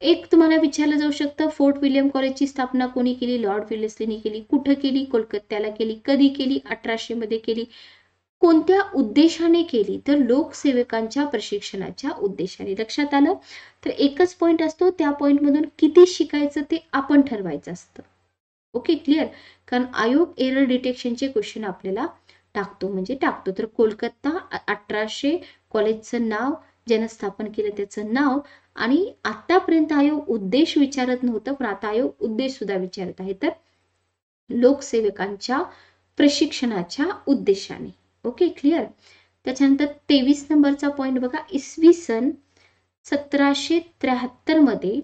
एक तुम्हाला विचारलं जाऊ शकतं, फोर्ट विल्यम कॉलेजची स्थापना कोणी केली? लॉर्ड वेलेस्लीने केली. कुठं केली? कोलकात्याला केली. कधी केली? 1800 मध्ये केली. कोणत्या उद्देशाने केली? तर लोकसेवकांच्या प्रशिक्षणाच्या उद्देशाने. लक्षात आलं? तर एकच पॉइंट असतो, त्या पॉइंट मधून किती शिकायचं ते आपण ठरवायचं असतं. Okay, clear? कारण आयोग एरर डिटेक्शनचे क्वेश्चन आपल्याला टाकतो. तर कोलकाता 1800 कॉलेजचं नाव, ज्यानं स्थापन केलं त्याचं नाव, आणि आतापर्यंत आयोग उद्देश विचारत नव्हतं, पण आता आयोग उद्देश सुद्धा विचारत आहे. तर लोकसेवकांच्या प्रशिक्षणाच्या उद्देशाने. Okay, clear? त्याच्यानंतर 23 नंबरचा पॉइंट बघा, इसवी सन 1773 मध्ये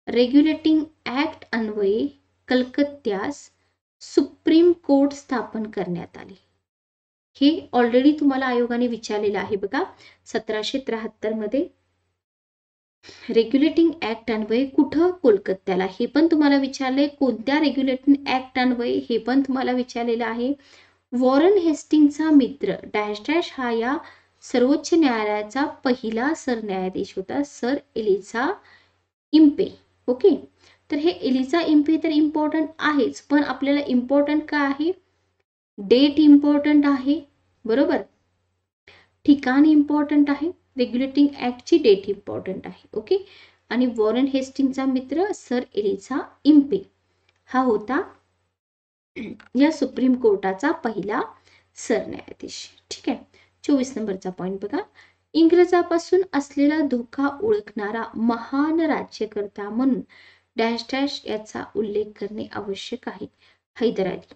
रेग्युलेटिंग ऍक्ट अन्वये कलकत्त्यास सुप्रीम कोर्ट स्थापन करण्यात आले. हे ऑलरेडी तुम्हाला आयोगाने विचारलेलं आहे बघा. 1773 मध्ये रेग्युलेटिंग ऍक्ट अन्वये कुठं? कोलकात्याला. हे पण तुम्हाला विचारले. कोणत्या रेग्युलेटिंग ऍक्ट अन्वये? हे पण तुम्हाला विचारलेलं आहे. वॉरन हेस्टिंगचा मित्र डॅश डॅश हा या सर्वोच्च न्यायालयाचा पहिला सरन्यायाधीश होता, सर एलिझा इम्पे. ओके, तर हे एलिझा इम्पे तर इम्पॉर्टंट आहेच, पण आपल्याला इम्पॉर्टंट काय आहे? डेट इम्पॉर्टंट आहे, बरोबर? ठिकाण इम्पॉर्टंट आहे, रेग्युलेटिंग ऍक्टची डेट इम्पॉर्टंट आहे. ओके, आणि वॉरन हेस्टिंगचा मित्र सर एलिझा इम्पे हा होता या सुप्रीम कोर्टाचा पहिला सरन्यायाधीश. ठीक आहे. 24 नंबरचा पॉइंट बघा, इंग्रजापासून असलेला धोका ओळखणारा महान राज्यकर्ता म्हणून डॅश डॅश याचा उल्लेख करणे आवश्यक आहे. हैदर अली.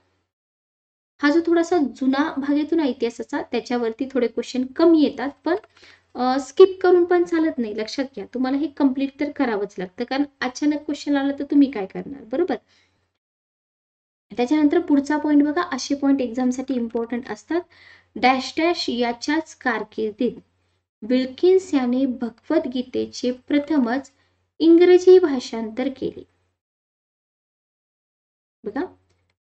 हा जो थोडासा जुना भाग येतो ना इतिहासाचा, त्याच्यावरती थोडे क्वेश्चन कमी येतात, पण स्किप करून पण चालत नाही. लक्षात घ्या, तुम्हाला हे कम्प्लीट तर करावंच लागतं, कारण अचानक क्वेश्चन आला तर तुम्ही काय करणार, बरोबर? त्याच्यानंतर पुढचा पॉइंट बघा, असे पॉइंट एक्झामसाठी इम्पॉर्टंट असतात. डॅश डॅश याच्याच कारकिर्दीत विल्किन्स याने भगवद्गीतेचे प्रथमच इंग्रजी भाषांतर केले. बघा,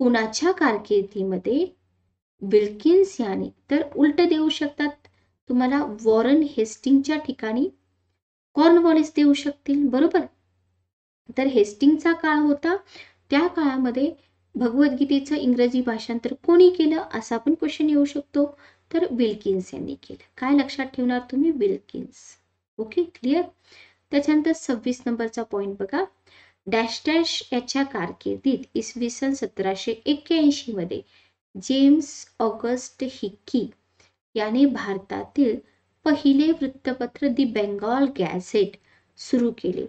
कुणाच्या कारकिर्दीमध्ये? विल्किन्स याने. तर उलट देऊ शकतात तुम्हाला, वॉरन हेस्टिंगच्या ठिकाणी कॉर्नवॉलिस देऊ शकतील, बरोबर? तर हेस्टिंगचा काळ होता, त्या काळामध्ये भगवद्गीतेचं इंग्रजी भाषांतर कोणी केलं असा पण क्वेश्चन येऊ शकतो. तर विल्किन्स यांनी केलं. काय लक्षात ठेवणार तुम्ही? विल्किन्स. Okay, clear? त्याच्यानंतर 26 नंबरचा पॉइंट बघा, डॅश डॅश याच्या कारकिर्दीत इसवी सन 1781 मध्ये जेम्स ऑगस्ट हिक्की याने भारतातील पहिले वृत्तपत्र दी बेंगॉल गॅझेट सुरू केले.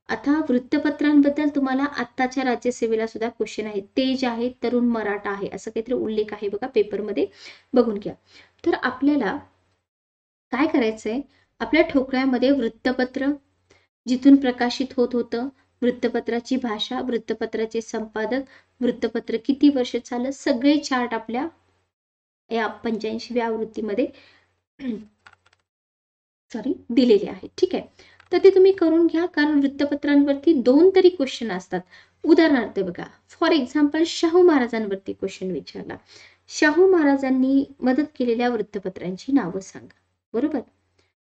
आता वृत्तपत्रांबद्दल तुम्हाला आत्ताच्या राज्यसेवेला सुद्धा क्वेश्चन आहे. तेज आहे, तरुण मराठा आहे, असं काहीतरी उल्लेख आहे बघा, पेपरमध्ये बघून घ्या. तर आपल्याला काय करायचंय, आपल्या ठोकळ्यामध्ये वृत्तपत्र जिथून प्रकाशित होत होतं, वृत्तपत्राची भाषा, वृत्तपत्राचे संपादक, वृत्तपत्र किती वर्ष चाललं, सगळे चार्ट आपल्या या 85व्या आवृत्तीमध्ये दिलेले आहेत. ठीक आहे, तर ते तुम्ही करून घ्या, कारण वृत्तपत्रांवरती 2 तरी क्वेश्चन असतात. उदाहरणार्थ बघा, फॉर एक्झाम्पल शाहू महाराजांवरती क्वेश्चन विचारला, शाहू महाराजांनी मदत केलेल्या वृत्तपत्रांची नावं सांगा, बरोबर?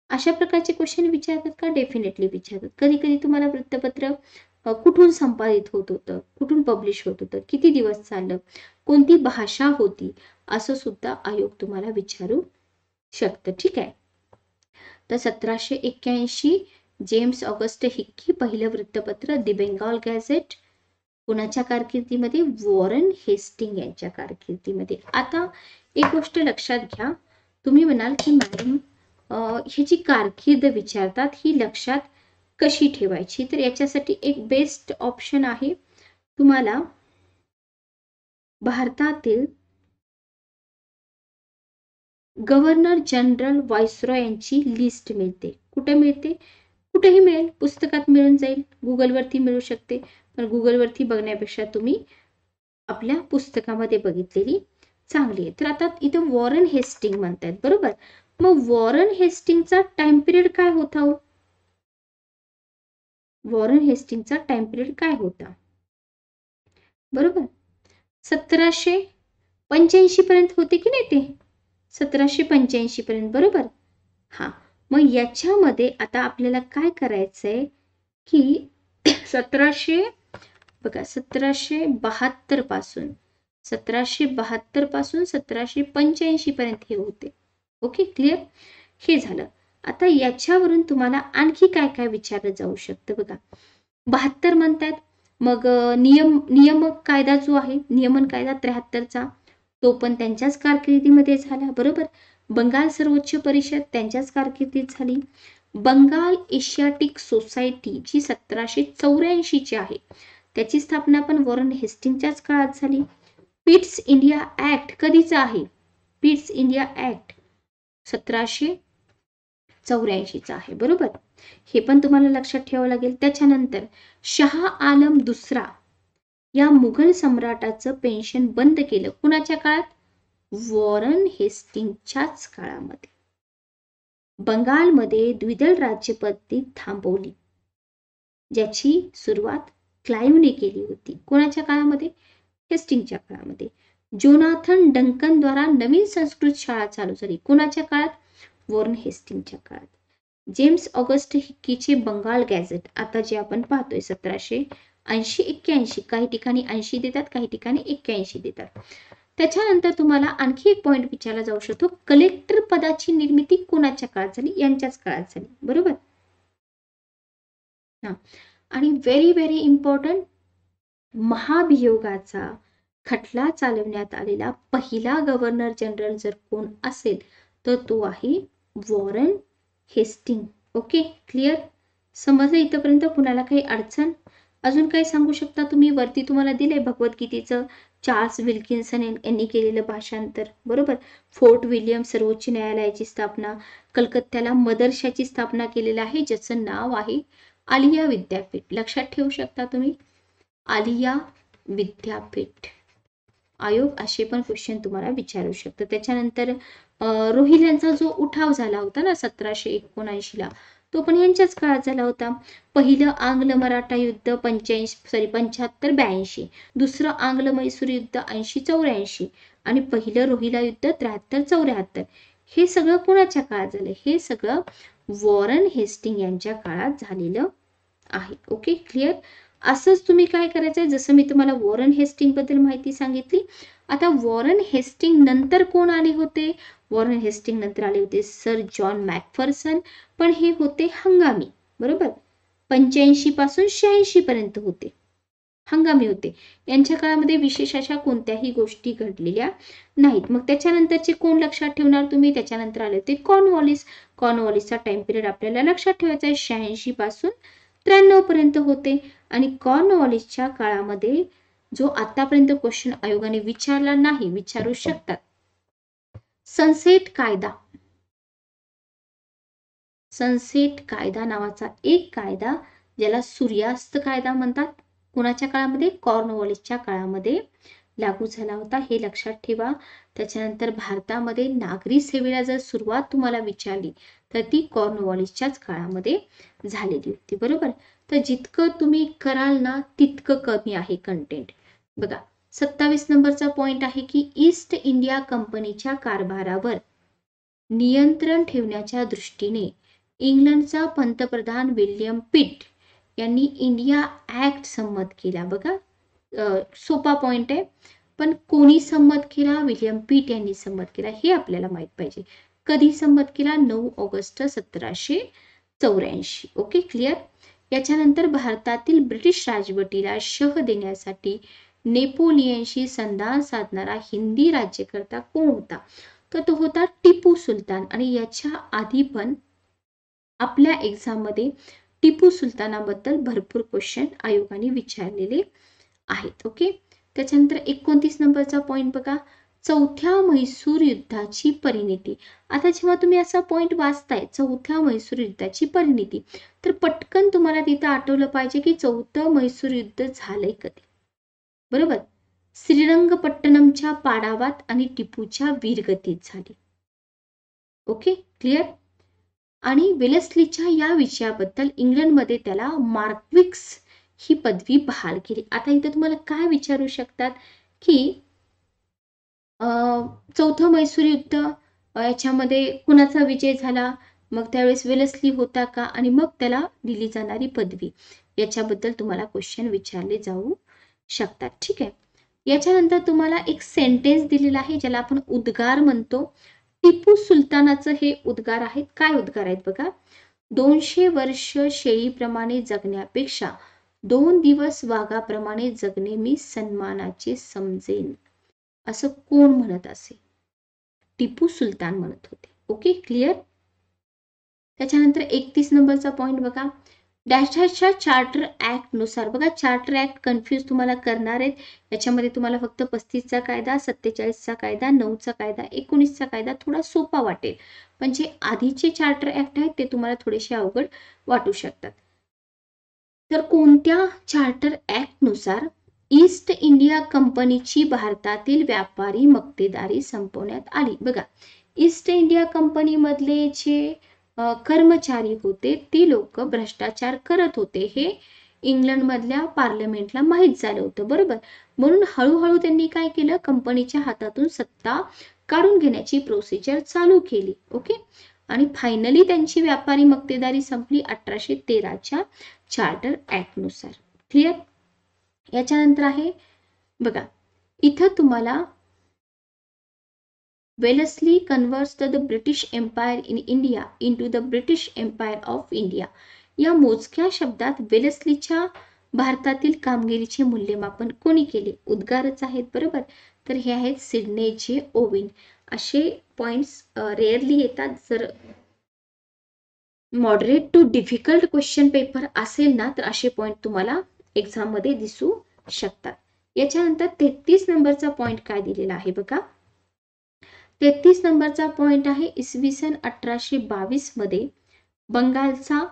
अशा प्रकारचे क्वेश्चन विचारतात का? डेफिनेटली विचारतात. कधी कधी तुम्हाला वृत्तपत्र कुठून संपादित होत होतं, कुठून पब्लिश होत होतं, किती दिवस चाललं, कोणती भाषा होती, असं सुद्धा आयोग तुम्हाला विचारू शकतं. ठीक आहे, तर 1781 जेम्स ऑगस्ट हिक्की पहिलं वृत्तपत्र दी बेंगॉल गॅझेट कोणाच्या कारकिर्दीमध्ये? वॉरन हेस्टिंग यांच्या कारकिर्दीमध्ये. आता एक गोष्ट लक्षात घ्या, तुम्ही म्हणाल की मॅडम ही जी कारकीर्द विचारतात ही लक्षात कशी ठेवायची, तर याच्यासाठी एक बेस्ट ऑप्शन आहे, तुम्हाला भारतातील गव्हर्नर जनरल व्हाईसरॉय यांची लिस्ट मिळते. कुठे मिळते? कुठेही मिळेल, पुस्तकात मिळून जाईल, गुगलवरती मिळू शकते, पण गुगलवरती बघण्यापेक्षा तुम्ही आपल्या पुस्तकामध्ये बघितलेली चांगली आहे. तर आता इथं वॉरन हेस्टिंग म्हणतात, बरोबर? मग वॉरन हेस्टिंगचा टाइम पिरियड काय होता? वॉरन हेस्टिंगचा टाइम पिरियड काय होता? बरोबर, 1785 पर्यंत होते की नाही ते, 1785 पर्यंत, बरोबर. हा, मग याच्यामध्ये आता आपल्याला काय करायचंय की 1772 पासून 1785 पर्यंत हे होते. ओके, क्लिअर, हे झालं. आता याच्यावरून तुम्हाला आणखी काय काय विचारलं जाऊ शकतं बघा. 72 म्हणतात, मग नियमक कायदा जो आहे, नियमन कायदा 73चा, तो पण त्यांच्याच कारकिर्दीमध्ये झाला, बरोबर. बंगाल सर्वोच्च परिषद त्यांच्याच कारकिर्दीत झाली. बंगाल एशियाटिक सोसायटी जी 1784 आहे, त्याची स्थापना पण वॉरन हेस्टिंगच्याच काळात झाली. पिट्स इंडिया ऍक्ट कधीचा आहे? पिट्स इंडिया ऍक्ट 1784चा आहे, बरोबर. हे पण तुम्हाला लक्षात ठेवावं लागेल. त्याच्यानंतर शाह आलम दुसरा या मुघल सम्राटाचं पेन्शन बंद केलं. कुणाच्या काळात? वॉरन हेस्टिंगच्याच काळामध्ये. बंगालमध्ये द्विदल राज्यपद्धती थांबवली, ज्याची सुरुवात क्लाइव्हने केली होती. कोणाच्या काळामध्ये? हेस्टिंगच्या काळामध्ये. जोनाथन डंकन द्वारा नवीन संस्कृत शाळा चालू झाली. कोणाच्या काळात? वॉरन हेस्टिंगच्या काळात. जेम्स ऑगस्ट हिक्कीचे बंगाल गॅझेट, आता जे आपण पाहतोय 1780-81, काही ठिकाणी 80 देतात, काही ठिकाणी 81 देतात. त्याच्यानंतर तुम्हाला आणखी एक पॉइंट विचारला जाऊ शकतो, कलेक्टर पदाची निर्मिती कोणाच्या काळात झाली? यांच्याच काळात झाली, बरोबर. आणि व्हेरी व्हेरी इम्पॉर्टंट, महाभियोगाचा खटला चालवण्यात आलेला पहिला गव्हर्नर जनरल जर कोण असेल तर तो आहे वॉरन हेस्टिंग. ओके, क्लिअर, समजलं इथपर्यंत? कुणाला काही अडचण? अजून काही सांगू शकता तुम्ही? वरती तुम्हाला दिलंय भगवद्गीतेचं चार्ल्स विल्किन्सन यांनी केलेलं भाषांतर, बरोबर. फोर्ट विल्यम सर्वोच्च न्यायालयाची स्थापना, कलकत्त्याला मदरशाची स्थापना केलेलं आहे, ज्याचं नाव आहे आलिया विद्यापीठ. लक्षात ठेवू शकता तुम्ही, आलिया विद्यापीठ आयोग, असे पण क्वेश्चन तुम्हाला विचारू शकतं. त्याच्यानंतर रोहिल्यांचा जो उठाव झाला होता ना 1779ला, तो पण यांच्याच काळात झाला होता. पहिलं आंग्ल मराठा युद्ध 75-82, दुसरं आंग्ल मैसूर युद्ध 80-84 आणि पहिलं रोहिला युद्ध 73-74. हे सगळं कोणाच्या काळात झालं? हे सगळं वॉरन हेस्टिंग यांच्या काळात झालेलं आहे. Okay, clear. असंच तुम्ही काय करायचंय, जसं मी तुम्हाला वॉरन हेस्टिंग बद्दल माहिती सांगितली, आता वॉरन हेस्टिंग नंतर कोण आले होते? वॉरन हेस्टिंग नंतर आले होते सर जॉन मॅकफर्सन, पण हे होते हंगामी, बरोबर. 85 पासून 86 पर्यंत होते, हंगामी होते. यांच्या काळामध्ये विशेष अशा कोणत्याही गोष्टी घडलेल्या नाहीत. मग त्याच्यानंतरचे कोण लक्षात ठेवणार तुम्ही? त्याच्यानंतर आले होते कॉर्नवॉलिस. कॉर्नवॉलिसचा टाइम पिरियड आपल्याला लक्षात ठेवायचा आहे, 86 पासून 93 पर्यंत होते. आणि कॉर्नवॉलिसच्या काळामध्ये जो आतापर्यंत क्वेश्चन आयोगाने विचारला नाही, विचारू शकतात, सनसेट कायदा. सनसेट कायदा नावाचा एक कायदा, ज्याला सूर्यास्त कायदा म्हणतात, कोणाच्या काळामध्ये? कॉर्नवॉलिसच्या काळामध्ये लागू झाला होता, हे लक्षात ठेवा. त्याच्यानंतर भारतामध्ये नागरी सेवेला जर सुरुवात तुम्हाला विचारली तर ती कॉर्नवॉलिसच्याच काळामध्ये झालेली होती, बरोबर. तर जितकं तुम्ही कराल ना तितकं कमी आहे कंटेंट. बघा, 27 नंबरचा पॉइंट आहे की ईस्ट इंडिया कंपनीच्या कारभारावर नियंत्रण ठेवण्याच्या दृष्टीने इंग्लंडचा पंतप्रधान विल्यम पिट यांनी इंडिया ऍक्ट संमत केला. बघा, सोपा पॉइंट आहे, पण कोणी संमत केला? विल्यम पिट यांनी संमत केला, हे आपल्याला माहित पाहिजे. कधी संमत केला? 9 ऑगस्ट 1784. Okay, clear. याच्यानंतर भारतातील ब्रिटिश राजवटीला शह देण्यासाठी नेपोलियनशी संधान साधणारा हिंदी राज्यकर्ता कोण होता? तर तो होता टिपू सुलतान. आणि याच्या आधी पण आपल्या एक्झाम मध्ये टिपू सुलतानाबद्दल भरपूर क्वेश्चन आयोगाने विचारलेले आहेत. ओके, त्याच्यानंतर 29 नंबरचा पॉइंट बघा, चौथ्या म्हैसूर युद्धाची परिणती. आता जेव्हा तुम्ही असा पॉइंट वाचताय, चौथ्या म्हैसूर युद्धाची परिणती, तर पटकन तुम्हाला तिथं आठवलं पाहिजे की चौथं म्हैसूर युद्ध झालंय कधी, बरोबर. श्रीरंगपट्टणमच्या पाडावात आणि टिपूच्या वीरगतीत झाली. Okay, clear. आणि वेलेस्लीच्या या विजयाबद्दल इंग्लंडमध्ये त्याला मार्क्विक्स ही पदवी बहाल केली. आता इथे तुम्हाला काय विचारू शकतात की चौथं म्हैसूर युद्ध याच्यामध्ये कुणाचा विजय झाला, मग त्यावेळेस वेलेस्ली होता का, आणि मग त्याला दिली जाणारी पदवी, याच्याबद्दल तुम्हाला क्वेश्चन विचारले जाऊ शकतात. ठीक आहे. याच्यानंतर तुम्हाला एक सेंटेन्स दिलेला आहे ज्याला आपण उद्गार म्हणतो. टिपू सुलतानाचं हे उद्गार आहेत. काय उद्गार आहेत बघा. 200 वर्ष शेळीप्रमाणे जगण्यापेक्षा 2 दिवस वाघाप्रमाणे जगणे मी सन्मानाचे समजेन. असं कोण म्हणत असेल? टिपू सुलतान म्हणत होते. Okay, clear. त्याच्यानंतर 31 नंबरचा पॉइंट बघा. डॅशच्या चार्टर ऍक्ट नुसार, बघा चार्टर ऍक्ट कन्फ्यूज तुम्हाला करणार आहेत. याच्यामध्ये तुम्हाला फक्त 35चा कायदा, 47चा कायदा, 9चा कायदा, 19चा कायदा थोडा सोपा वाटेल, पण जे आधीचे चार्टर ऍक्ट आहेत ते तुम्हाला थोडेसे अवघड वाटू शकतात. तर कोणत्या चार्टर ऍक्ट नुसार ईस्ट इंडिया कंपनीची भारतातील व्यापारी मक्तेदारी संपवण्यात आली? बघा, ईस्ट इंडिया कंपनी मधले जे कर्मचारी होते ते लोक भ्रष्टाचार करत होते, हे इंग्लंड मधल्या पार्लमेंटला माहीत झालं होतं, बरोबर. म्हणून हळूहळू त्यांनी काय केलं, कंपनीच्या हातातून सत्ता काढून घेण्याची प्रोसिजर चालू केली. ओके, आणि फायनली त्यांची व्यापारी मक्तेदारी संपली 1813च्या चार्टर ऍक्ट नुसार. क्लिअर. याच्यानंतर आहे बघा, इथं तुम्हाला Wellesley converts the British empire in India into the British empire of India, या मोजक्या शब्दात वेलेस्लीच्या भारतातील कामगिरीचे मूल्यमापन कोणी केले? उद्गारच आहेत, बरोबर. तर हे आहेत सिडने जे ओविन. असे पॉइंट्स रेअरली येतात. जर moderate to difficult question paper असेल ना, तर असे पॉइंट तुम्हाला एक्झाम मध्ये दिसू शकतात. याच्यानंतर 33 नंबरचा पॉइंट काय दिलेला आहे बघा. 33 नंबरचा पॉइंट आहे, इसवी सन 1822 मध्ये बंगालचा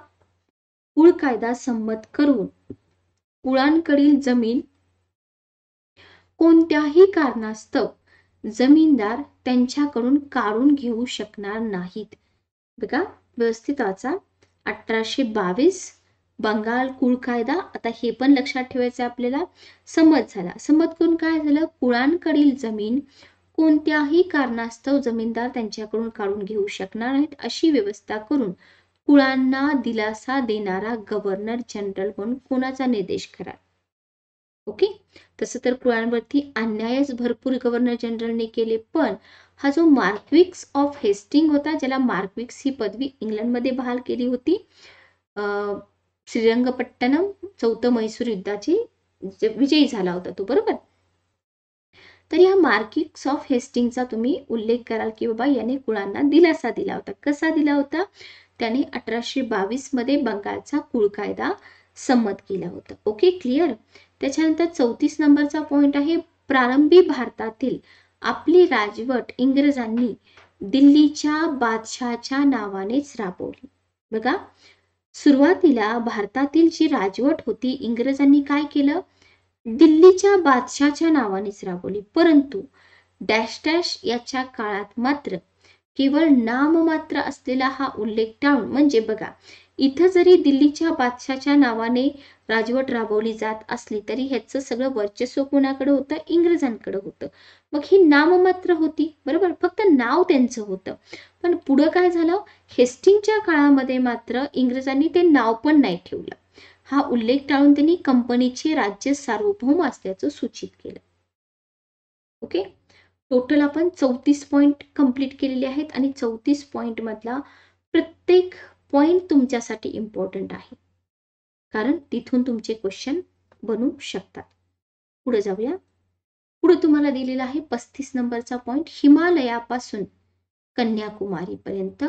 कुळ कायदा संमत करून कुळांकडील जमीन कोणत्याही कारणास्तव जमीनदार त्यांच्याकडून काढून घेऊ शकणार नाहीत. बघा, व्यवस्थित वाचा. 1822 बंगाल कुळ कायदा. आता हे पण लक्षात ठेवायचं आपल्याला. संमत झाला. संमत करून काय झालं, कुळांकडील जमीन कोणत्याही कारणास्तव जमीनदार त्यांच्याकडून काढून घेऊ शकणार नाहीत अशी व्यवस्था करून कुळांना दिलासा देणारा गव्हर्नर जनरल म्हणून कोणाचा निर्देश करा? ओके, तसं तर कुळांवरती अन्यायच भरपूर गव्हर्नर जनरलने केले, पण हा जो मार्क्विक्स ऑफ हेस्टिंग होता, ज्याला मार्क्विक्स ही पदवी इंग्लंडमध्ये बहाल केली होती, श्रीरंगपट्टणम चौथं म्हैसूर युद्धाची विजयी झाला होता तो, बरोबर. तर या मार्क्विक्स ऑफ हेस्टिंगचा तुम्ही उल्लेख कराल की बाबा याने कुळांना दिलासा दिला होता. कसा दिला होता? त्याने 1822 मध्ये बंगालचा कुळ कायदा संमत केला होता. Okay, clear. त्याच्यानंतर 34 नंबरचा पॉइंट आहे, प्रारंभी भारतातील आपली राजवट इंग्रजांनी दिल्लीच्या बादशहाच्या नावानेच राबवली. बघा, सुरुवातीला भारतातील जी राजवट होती इंग्रजांनी काय केलं, दिल्लीच्या बादशहाच्या नावानेच राबवली, परंतु डॅश डॅश याच्या काळात मात्र केवळ नाममात्र असलेला हा उल्लेख टाळून, म्हणजे बघा इथं जरी दिल्लीच्या बादशहाच्या नावाने राजवट राबवली जात असली तरी ह्याचं सगळं वर्चस्व कोणाकडे होतं? इंग्रजांकडे होतं. मग ही नाममात्र होती, बरोबर, फक्त नाव त्यांचं होतं. पण पुढं काय झालं, हेस्टिंगच्या काळामध्ये मात्र इंग्रजांनी ते नाव पण नाही ठेवलं. हा उल्लेख टाळून त्यांनी कंपनीचे राज्य सार्वभौम असल्याचं सूचित केलं. ओके, टोटल आपण 34 पॉइंट कंप्लीट केलेले आहेत आणि 34 पॉइंट मधला प्रत्येक पॉइंट तुमच्यासाठी इम्पॉर्टंट आहे, कारण तिथून तुमचे क्वेश्चन बनू शकतात. पुढे जाऊया. पुढे तुम्हाला दिलेला आहे 35 नंबरचा पॉइंट, हिमालयापासून कन्याकुमारी पर्यंत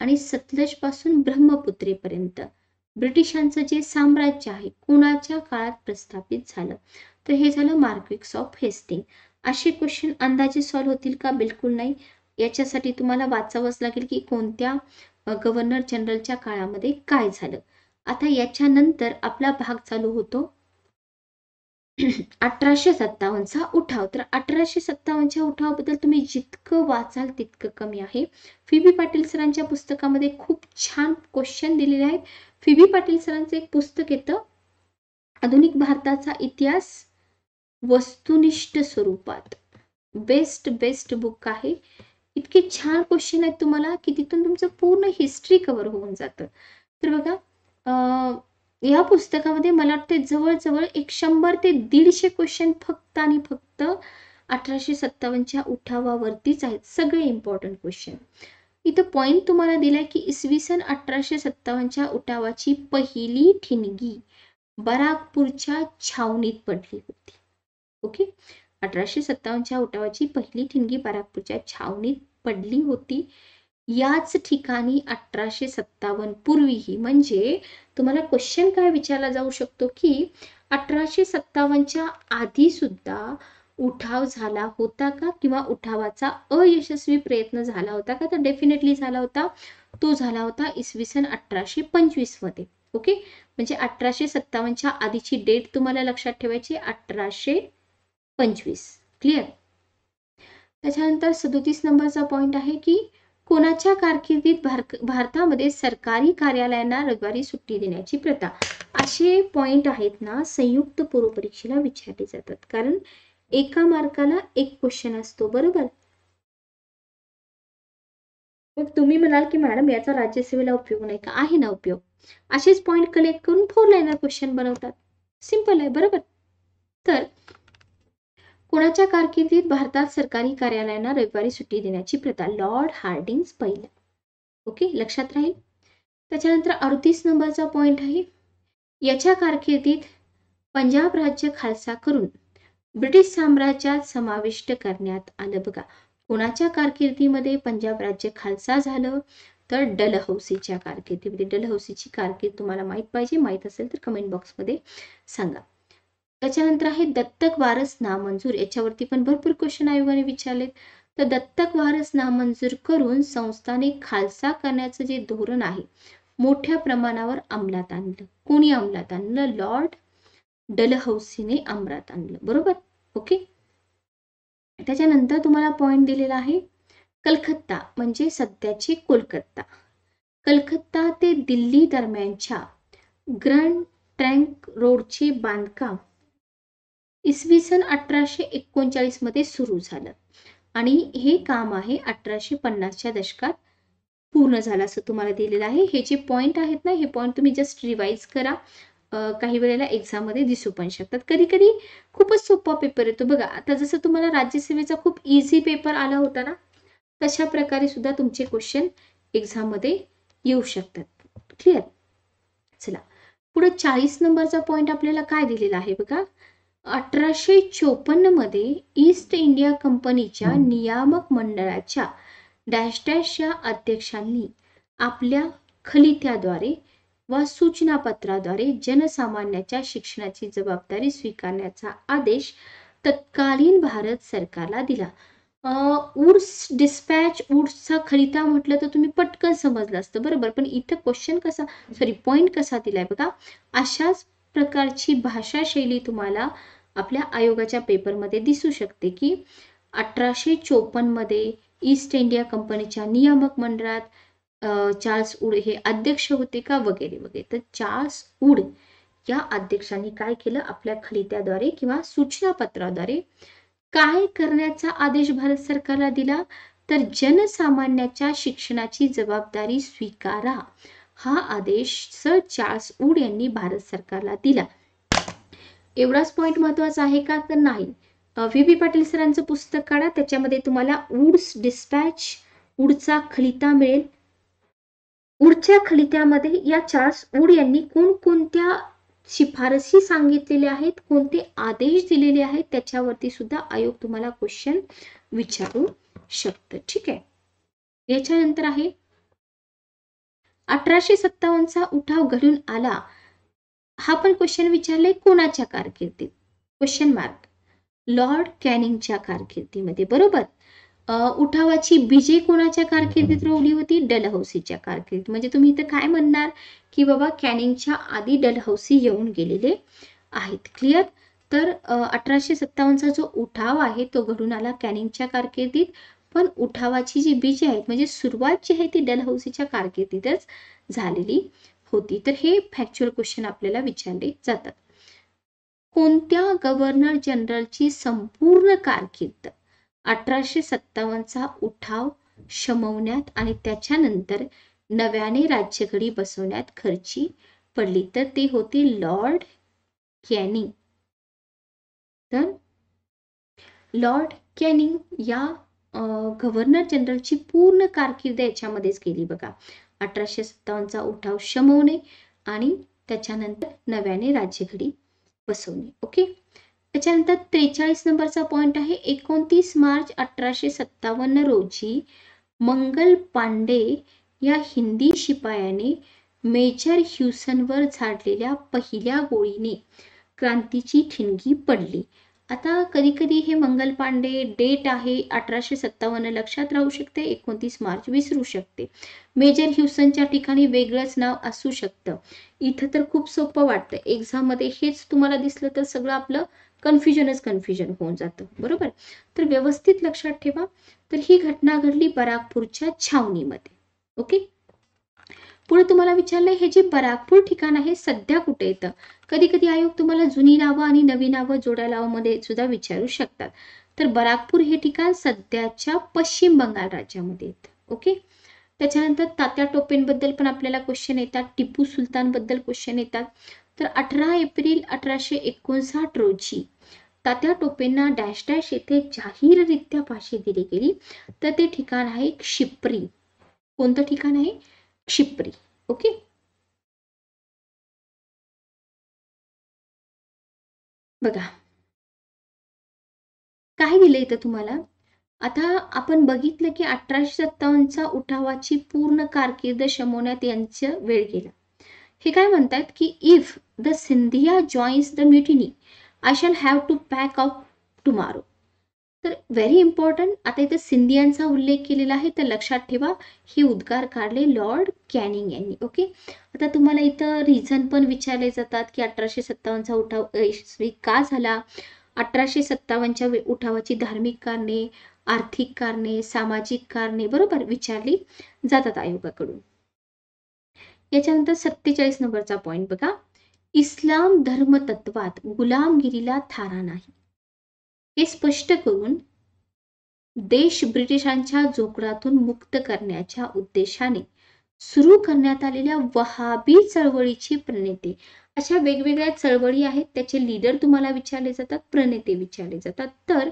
आणि सतलज पासून ब्रह्मपुत्रेपर्यंत ब्रिटिशांचं जे साम्राज्य आहे कोणाच्या काळात प्रस्थापित झालं? तर हे झालं मार्क्विक्स ऑफ हेस्टिंग. असे क्वेश्चन अंदाजे सॉल्व्ह होतील का? बिलकुल नाही. याच्यासाठी तुम्हाला वाचावंच लागेल की कोणत्या गव्हर्नर जनरलच्या काळामध्ये काय झालं. आता याच्यानंतर आपला भाग चालू होतो 1857चा उठाव. तर 1857च्या उठावाबद्दल तुम्ही जितकं वाचाल तितकं कमी आहे. फी.बी. पाटील सरांच्या पुस्तकामध्ये खूप छान क्वेश्चन दिलेले आहेत. फी.बी. पाटील सरांचं एक पुस्तक येतं, आधुनिक भारताचा इतिहास वस्तुनिष्ठ स्वरूपात. बेस्ट बुक आहे. इतके छान क्वेश्चन आहेत तुम्हाला की तिथून तुमचं पूर्ण हिस्ट्री कव्हर होऊन जातं. तर बघा, या पुस्तकामध्ये मला वाटतं जवळजवळ 100 ते 150 क्वेश्चन फक्त आणि फक्त 1857च्या उठावावरतीच आहेत. सगळे इम्पॉर्टंट क्वेश्चन. इथं पॉइंट तुम्हाला दिलाय की इसवी सन 1857च्या उठावाची पहिली ठिणगी बराकपूरच्या छावणीत पडली होती. ओके, 1857च्या उठावाची पहिली ठिणगी बराकपूरच्या छावणीत पडली होती. याच ठिकाणी 1857 पूर्वीही, म्हणजे तुम्हाला क्वेश्चन काय विचारला जाऊ शकतो की 1857च्या आधी सुद्धा उठाव झाला होता का, किंवा उठावाचा अयशस्वी प्रयत्न झाला होता का? तर डेफिनेटली झाला होता. तो झाला होता इसवी सन 1825 मध्ये. ओके, म्हणजे 1857च्या आधीची डेट तुम्हाला लक्षात ठेवायची, 1825. क्लिअर. त्याच्यानंतर 37 नंबरचा पॉइंट आहे की कोणाच्या कारकिर्दीत भारतामध्ये सरकारी कार्यालयांना रविवारी सुट्टी देण्याची प्रथा. असे पॉइंट आहेत ना, संयुक्त पूर्व परीक्षेला विचारले जातात, कारण एका मार्काला एक क्वेश्चन असतो. बरोबर. मग तुम्ही म्हणाल की मॅडम याचा राज्यसेवेला उपयोग नाही का? आहे ना उपयोग. असेच पॉइंट कलेक्ट करून 4 लाईनर क्वेश्चन बनवतात. सिंपल आहे. बरोबर. तर कोणाच्या कारकिर्दीत भारतात सरकारी कार्यालयांना रविवारी सुट्टी देण्याची प्रथा? लॉर्ड हार्डिंग्ज पहिला. ओके, लक्षात राहील. त्याच्यानंतर 38 नंबरचा पॉइंट आहे, याच्या कारकिर्दीत पंजाब राज्य खालसा करून ब्रिटिश साम्राज्यात समाविष्ट करण्यात आलं. बघा, कोणाच्या कारकिर्दीमध्ये पंजाब राज्य खालसा झालं? तर डलहौसीच्या कारकिर्दीमध्ये. डलहौसीची कारकीर्द तुम्हाला माहित पाहिजे. माहित असेल तर कमेंट बॉक्समध्ये सांगा. त्याच्यानंतर आहे दत्तक वारस नामंजूर. याच्यावरती पण भरपूर क्वेश्चन आयोगाने विचारलेत. तर दत्तक वारस नामंजूर करून संस्थाने खालसा करण्याचं जे धोरण आहे मोठ्या प्रमाणावर अंमलात आणलं. कोणी अंमलात आणलं? लॉर्ड डलहौसीने अंमलात आणलं. बरोबर. ओके. त्याच्यानंतर तुम्हाला पॉइंट दिलेला आहे कलकत्ता म्हणजे सध्याची कोलकाता. कलकत्ता ते दिल्ली दरम्यानच्या ग्रँड ट्रंक रोडचे बांधकाम इसवी सन 1839 मध्ये सुरू झालं आणि हे काम आहे 1850च्या दशकात पूर्ण झालं असं तुम्हाला दिलेलं आहे. हे जे पॉइंट आहेत ना, हे पॉइंट तुम्ही जस्ट रिवाइज करा. काही वेळेला एक्झाम मध्ये दिसू पण शकतात. कधी कधी खूपच सोपा पेपर येतो. बघा, आता जसं तुम्हाला राज्यसेवेचा खूप इझी पेपर आला होता ना, तशा प्रकारे सुद्धा तुमचे क्वेश्चन एक्झाम मध्ये येऊ शकतात. क्लिअर. चला पुढे 40 नंबरचा पॉइंट आपल्याला काय दिलेला आहे बघा. 1854 मध्ये ईस्ट इंडिया कंपनीच्या नियामक मंडळाच्या डॅश डॅशच्या अध्यक्षांनी आपल्या खलित्याद्वारे व सूचनापत्राद्वारे जनसामान्याच्या शिक्षणाची जबाबदारी स्वीकारण्याचा आदेश तत्कालीन भारत सरकारला दिला. वुड्स डिस्पॅच, वुड्सचा खलिता म्हटलं तर तुम्ही पटकन समजलं असतं. बरोबर. पण इथं क्वेश्चन कसा, पॉइंट कसा दिलाय बघा. अशाच प्रकारची भाषा शैली तुम्हाला आपल्या आयोगाच्या पेपरमध्ये दिसू शकते की 1854 मध्ये ईस्ट इंडिया कंपनीच्या नियामक मंडळात चार्ल्स वूड हे अध्यक्ष होते का, वगैरे वगैरे. तर चार्ल्स वूड या अध्यक्षांनी काय केलं? आपल्या खलित्याद्वारे किंवा सूचनापत्राद्वारे काय करण्याचा आदेश भारत सरकारला दिला? तर जनसामान्याच्या शिक्षणाची जबाबदारी स्वीकारा. हा आदेश सर चार्ल्स वूड यांनी भारत सरकारला दिला. एवढाच पॉइंट महत्वाचा आहे का? तर नाही. व्ही.बी. पाटील सरांचं पुस्तक काढा, त्याच्यामध्ये तुम्हाला वुड्स डिस्पॅच, वुडचा खलिता मिळेल. वुडच्या खलित्यामध्ये या चार्ल्स वूड यांनी कोणकोणत्या शिफारसी सांगितलेल्या आहेत, कोणते आदेश दिलेले आहेत, त्याच्यावरती सुद्धा आयोग तुम्हाला क्वेश्चन विचारू शकतं. ठीक आहे. याच्यानंतर आहे 1857चा उठाव घडून आला. हा पण क्वेश्चन विचारलाय कोणाच्या कारकिर्दीत? Question mark. लॉर्ड कॅनिंगच्या कारकिर्दीमध्ये. बरोबर. उठावाची बीजे कोणाच्या कारकिर्दीत रोवली होती? डलहौसीच्या कारकिर्दीत. म्हणजे तुम्ही इथं काय म्हणणार की बाबा कॅनिंगच्या आधी डलहौसी येऊन गेलेले आहेत. क्लिअर. तर 1857चा जो उठाव आहे तो घडून आला कॅनिंगच्या कारकिर्दीत, पण उठावाची जी बीज आहेत म्हणजे सुरुवात जी आहे ती डलहौसीच्या कारकिर्दीतच झालेली होती. तर हे फॅक्च्युअल क्वेश्चन आपल्याला विचारले जातात. कोणत्या गव्हर्नर जनरलची संपूर्ण कारकीर्द 1857चा उठाव शमवण्यात आणि त्याच्यानंतर नव्याने राज्यघडी बसवण्यात खर्ची पडली? तर ते होते लॉर्ड कॅनिंग. तर लॉर्ड कॅनिंग या गव्हर्नर जनरलची पूर्ण कारकीर्द याच्यामध्येच गेली बघा. 1857चा उठाव शमवणे आणि त्याच्यानंतर नव्याने राज्यघडी बसवणे. ओके. त्याच्यानंतर 43 नंबरचा पॉइंट आहे 29 मार्च 1857 रोजी मंगल पांडे या हिंदी शिपायाने मेजर ह्युसनवर झाडलेल्या पहिल्या गोळीने क्रांतीची ठिणगी पडली. आता कधी कधी हे मंगल पांडे डेट आहे 1857 लक्षात राहू शकते, 29 मार्च विसरू शकते. मेजर ह्युसनच्या ठिकाणी वेगळंच नाव असू शकतं. इथं तर खूप सोपं वाटतं, एक्झाम मध्ये हेच तुम्हाला दिसलं तर सगळं आपलं कन्फ्युजन होऊन जातं. बरोबर. तर व्यवस्थित लक्षात ठेवा. तर ही घटना घडली बराकपूरच्या छावणीमध्ये. ओके. पुढे तुम्हाला विचारलंय हे जे बराकपूर ठिकाण आहे सध्या कुठे येतं? कधी कधी आयोग तुम्हाला जुनी नावं आणि नवी नावं जोड्या लावामध्ये सुद्धा विचारू शकतात. तर बराकपूर हे ठिकाण सध्याच्या पश्चिम बंगाल राज्यामध्ये येतं. ओके. त्याच्यानंतर तात्या टोपेंबद्दल पण आपल्याला क्वेश्चन येतात, टिपू सुलतान बद्दल क्वेश्चन येतात. तर 18 एप्रिल 1859 रोजी तात्या टोपेंना डॅश डॅश येथे जाहीररित्या फाशी दिली गेली. तर ते ठिकाण आहे क्षिप्री. कोणतं ठिकाण आहे? क्षिप्री. ओके. बघा काय दिलंय इथं तुम्हाला. आता आपण बघितलं की 1857चा उठावाची पूर्ण कारकीर्द शमवण्यात यांचा वेळ गेला. हे काय म्हणतात की if the Scindia joins the mutiny I shall have to pack off tomorrow. तर व्हेरी इम्पॉर्टंट. आता इथं सिंधियांचा उल्लेख केलेला आहे, तर लक्षात ठेवा हे उद्गार काढले लॉर्ड कॅनिंग यांनी. ओके. आता तुम्हाला इथं रिझन पण विचारले जातात की 1857चा उठाव यशस्वी का झाला, 1857च्या उठावाची धार्मिक कारणे, आर्थिक कारणे, सामाजिक कारणे बरोबर विचारली जातात आयोगाकडून. याच्यानंतर 47 नंबरचा पॉइंट बघा. इस्लाम धर्म तत्वात गुलामगिरीला थारा नाही हे स्पष्ट करून देश ब्रिटिशांच्या जोखडातून मुक्त करण्याच्या उद्देशाने सुरू करण्यात आलेल्या वहाबी चळवळीचे प्रणेते. अशा वेगवेगळ्या चळवळी आहेत, त्याचे लीडर तुम्हाला विचारले जातात, प्रणेते विचारले जातात. तर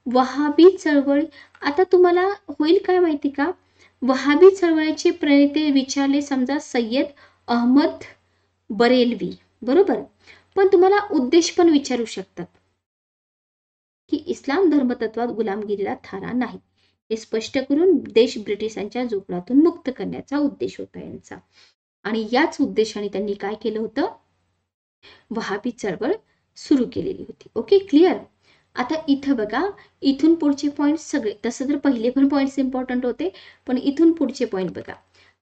वहाबी चळवळ, आता तुम्हाला होईल काय माहिती का, वहाबी चळवळीचे प्रणेते विचारले समजा सय्यद अहमद बरेलवी बरोबर, पण तुम्हाला उद्देश पण विचारू शकतात की इस्लाम धर्मतत्वात गुलामगिरीला थारा नाही हे स्पष्ट करून देश ब्रिटिशांच्या जोखडातून मुक्त करण्याचा उद्देश होता यांचा. आणि याच उद्देशाने त्यांनी काय केलं होतं, वहाबी चळवळ सुरू केलेली होती. ओके. क्लिअर. आता इथं बघा, इथून पुढचे पॉइंट सगळे, तसं तर पहिले पण पॉइंट्स इम्पॉर्टंट होते, पण इथून पुढचे पॉइंट बघा.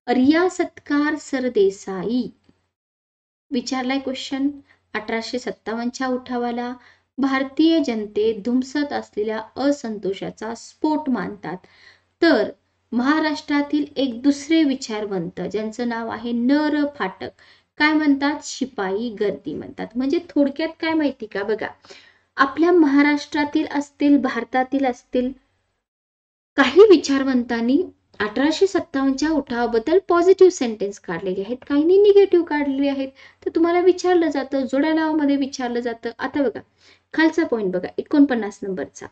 रियासतकार सरदेसाई विचारलाय क्वेश्चन. 1857च्या उठावाला भारतीय जनतेत धुमसत असलेल्या असंतोषाचा स्फोट मानतात. तर महाराष्ट्रातील एक दुसरे विचारवंत ज्यांचं नाव आहे नर फाटक काय म्हणतात, शिपाई गर्दी म्हणतात. म्हणजे थोडक्यात काय माहिती का बघा, आपल्या महाराष्ट्रातील असतील, भारतातील असतील काही विचारवंतांनी 1857च्या उठावाबद्दल पॉझिटिव्ह सेंटेन्स काढलेले आहेत, काहींनी निगेटिव्ह काढलेले आहेत. तर तुम्हाला विचारलं जातं, जोड्या लावामध्ये विचारलं जातं. आता बघा खालचा पॉइंट बघा 49 नंबरचा,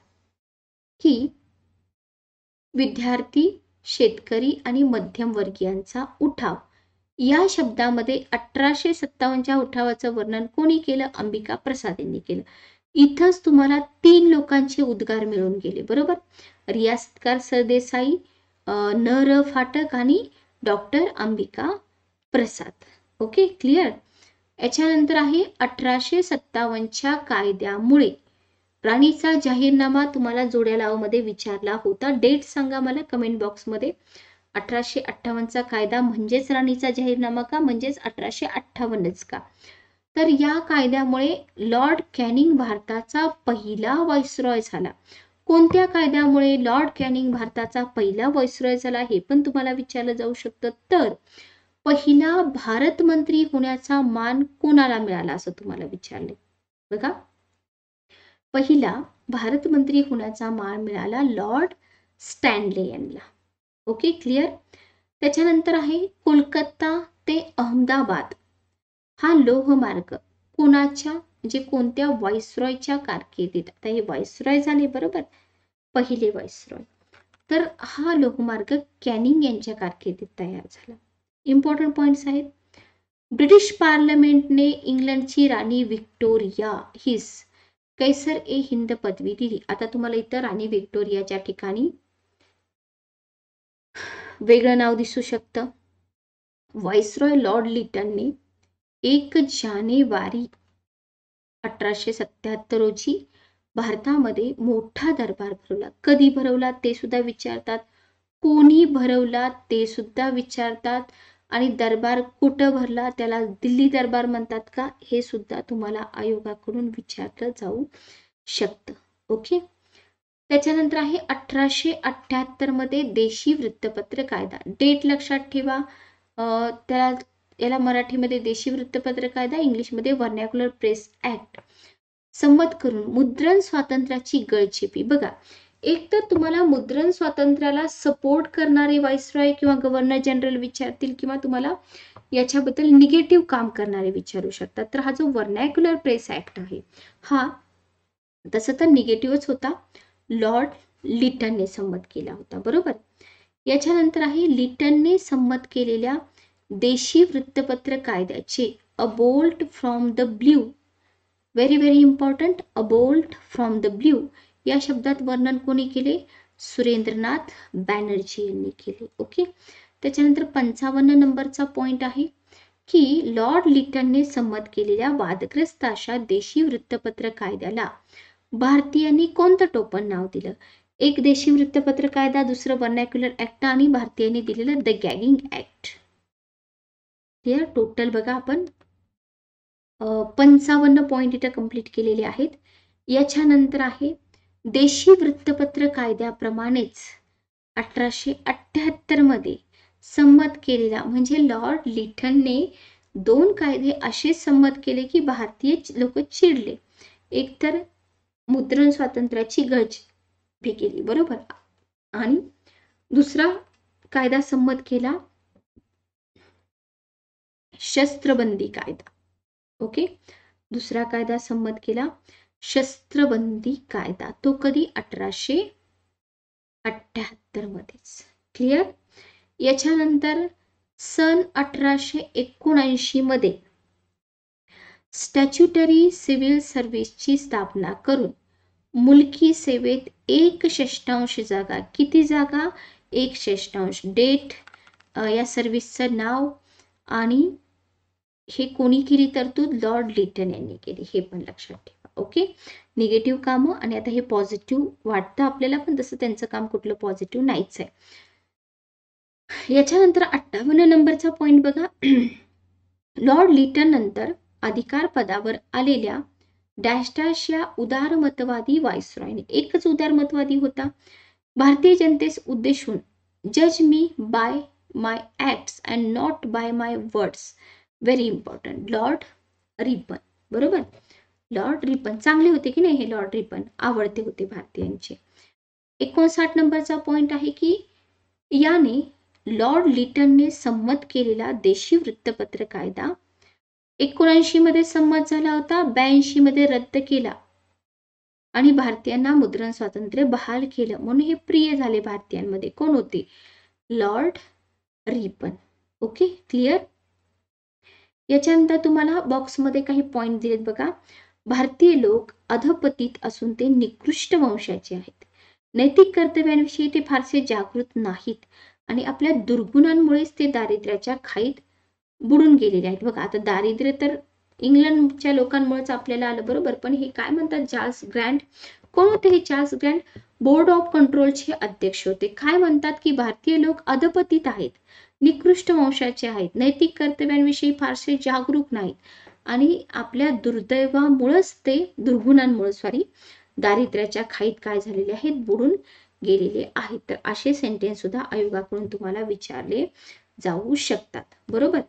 की विद्यार्थी, शेतकरी आणि मध्यमवर्गीयांचा उठाव या शब्दामध्ये 1857च्या उठावाचं वर्णन कोणी केलं, अंबिका प्रसाद यांनी केलं. इथंच तुम्हाला 3 लोकांचे उद्गार मिळून गेले बरोबर, रियासतकार सरदेसाई, नर फाटक आणि doctor Ambika Prasad. Okay. Clear. याच्यानंतर आहे 1857च्या कायद्यामुळे राणीचा जाहीरनामा तुम्हाला जोड्या लावामध्ये विचारला होता. डेट सांगा मला कमेंट बॉक्समध्ये. 1858चा कायदा म्हणजेच राणीचा जाहीरनामा का, म्हणजेच 1858च का. तर या कायद्यामुळे लॉर्ड कॅनिंग भारताचा पहिला व्हाईसरॉय झाला. कोणत्या कायद्यामुळे लॉर्ड कॅनिंग भारताचा पहिला व्हाईसरॉय झाला हे पण तुम्हाला विचारलं जाऊ शकतं. तर पहिला भारत मंत्री होण्याचा मान कोणाला मिळाला असं तुम्हाला विचारले. बघा, पहिला भारत मंत्री होण्याचा मान मिळाला लॉर्ड स्टॅनले यांना. Okay, clear. त्याच्यानंतर आहे कोलकाता ते अहमदाबाद हा लोहमार्ग कोणाच्या म्हणजे कोणत्या व्हाईसरॉयच्या कारकिर्दीत. आता हे व्हाईसरॉय झाले बरोबर, पहिले व्हाईसरॉय. तर हा लोहमार्ग कॅनिंग यांच्या कारकिर्दीत तयार झाला. इम्पॉर्टंट पॉइंट्स आहेत. ब्रिटिश पार्लमेंटने इंग्लंडची राणी व्हिक्टोरिया हिस कैसर ए हिंद पदवी दिली. आता तुम्हाला इथं राणी व्हिक्टोरियाच्या ठिकाणी वेगळं नाव दिसू शकतं. व्हाईसरॉय लॉर्ड लिटनने 1 जानेवारी 1877 रोजी भारतामध्ये मोठा दरबार भरवला. कधी भरवला ते सुद्धा विचारतात, कोणी भरवला ते सुद्धा विचारतात, आणि दरबार कुठं भरला, त्याला दिल्ली दरबार म्हणतात का, हे सुद्धा तुम्हाला आयोगाकडून विचारलं जाऊ शकतं. ओके. त्याच्यानंतर आहे 1878 मध्ये देशी वृत्तपत्र कायदा. डेट लक्षात ठेवा. याला मराठीमध्ये देशी वृत्तपत्र कायदा, इंग्लिशमध्ये व्हर्नॅक्युलर प्रेस ऍक्ट संमत करून मुद्रण स्वातंत्र्याची गळचेपी. बघा, एक तर तुम्हाला मुद्रण स्वातंत्र्याला सपोर्ट करणारे व्हाईसरॉय किंवा गव्हर्नर जनरल विचारतील, किंवा तुम्हाला याच्याबद्दल निगेटिव्ह काम करणारे विचारू शकतात. तर हा जो व्हर्नॅक्युलर प्रेस ऍक्ट आहे हा तसं तर निगेटिव्हच होता, लॉर्ड लिटनने संमत केला होता बरोबर. याच्यानंतर आहे लिटनने संमत केलेल्या देशी वृत्तपत्र कायद्याचे अ bolt from the blue, very very important, a bolt from the blue या शब्दात वर्णन कोणी केले, सुरेंद्रनाथ बॅनर्जी यांनी केले. ओके. त्याच्यानंतर 55 नंबरचा पॉइंट आहे की लॉर्ड लिटनने संमत केलेल्या वादग्रस्त अशा देशी वृत्तपत्र कायद्याला भारतीयांनी कोणतं टोपण नाव दिलं. एक देशी वृत्तपत्र कायदा, दुसरं व्हर्नॅक्युलर ऍक्ट, आणि भारतीयांनी दिलेलं द गॅगिंग ऍक्ट. क्लिअर. टोटल बघा आपण 55 पॉइंट इथं कंप्लीट केलेले आहेत. याच्यानंतर आहे देशी वृत्तपत्र कायद्याप्रमाणेच 1878 मध्ये संमत केलेला, म्हणजे लॉर्ड लिटनने 2 कायदे असे संमत केले की भारतीय लोक चिडले. एक तर मुद्रण स्वातंत्र्याची गळचेपी केली बरोबर, आणि दुसरा कायदा संमत केला शस्त्रबंदी कायदा. ओके. दुसरा कायदा संमत केला शस्त्रबंदी कायदा. तो कधी 1878 मध्येच. क्लिअर. याच्यानंतर सन 1879 मध्ये स्टॅच्युटरी सिव्हिल सर्व्हिसची स्थापना करून मुलकी सेवेत 1/6 जागा, किती जागा, 1/6, डेट, या सर्व्हिसचं नाव, आणि हे कोणी केली तरतूद, लॉर्ड लिटन यांनी केली, हे पण लक्षात ठेवा. ओके. निगेटिव्ह कामं, आणि आता हे पॉझिटिव्ह वाटतं आपल्याला, पण तसं त्यांचं काम कुठलं पॉझिटिव्ह नाहीच आहे. याच्यानंतर 58 नंबरचा पॉइंट बघा. लॉर्ड लिटन नंतर अधिकार पदावर आलेल्या डॅश डॅश या उदारमतवादी व्हाईसरॉयने, एकच उदारमतवादी होता, भारतीय जनतेस उद्देशून जज me by my acts and not by my words, very important, Lord Ripon बरोबर. लॉर्ड रिपन चांगले होते की नाही, हे लॉर्ड रिपन आवडते होते भारतीयांचे. 59 नंबरचा पॉइंट आहे की याने लॉर्ड लिटनने संमत केलेला देशी वृत्तपत्र कायदा 79 मध्ये संमत झाला होता, 82 मध्ये रद्द केला, आणि भारतीयांना मुद्रण स्वातंत्र्य बहाल केलं, म्हणून हे प्रिय झाले भारतीयांमध्ये. कोण होते, लॉर्ड रिपन. Okay, clear. याच्यानंतर तुम्हाला बॉक्समध्ये काही पॉइंट दिलेत बघा. भारतीय लोक अधपतित असून ते निकृष्ट वंशाचे आहेत, नैतिक कर्तव्यांविषयी ते फारसे जागृत नाहीत, आणि आपल्या दुर्गुणांमुळेच ते दारिद्र्याच्या खाईत बुडून गेलेले आहेत. बघा, आता दारिद्र्य तर इंग्लंडच्या लोकांमुळेच आपल्याला आलं बरोबर, पण हे काय म्हणतात, चार्ल्स ग्रँट. कोण होते हे चार्ल्स ग्रँट, बोर्ड ऑफ कंट्रोलचे अध्यक्ष होते. काय म्हणतात की भारतीय लोक अधपतित आहेत, निकृष्ट वंशाचे आहेत, नैतिक कर्तव्यांविषयी फारसे जागरूक नाहीत, आणि आपल्या दुर्दैवामुळेच ते दुर्गुणांमुळे दारिद्र्याच्या खाईत काय झालेले आहेत, बुडून गेलेले आहेत. तर असे सेंटेन्स सुद्धा आयोगाकडून तुम्हाला विचारले जाऊ शकतात. बरोबर.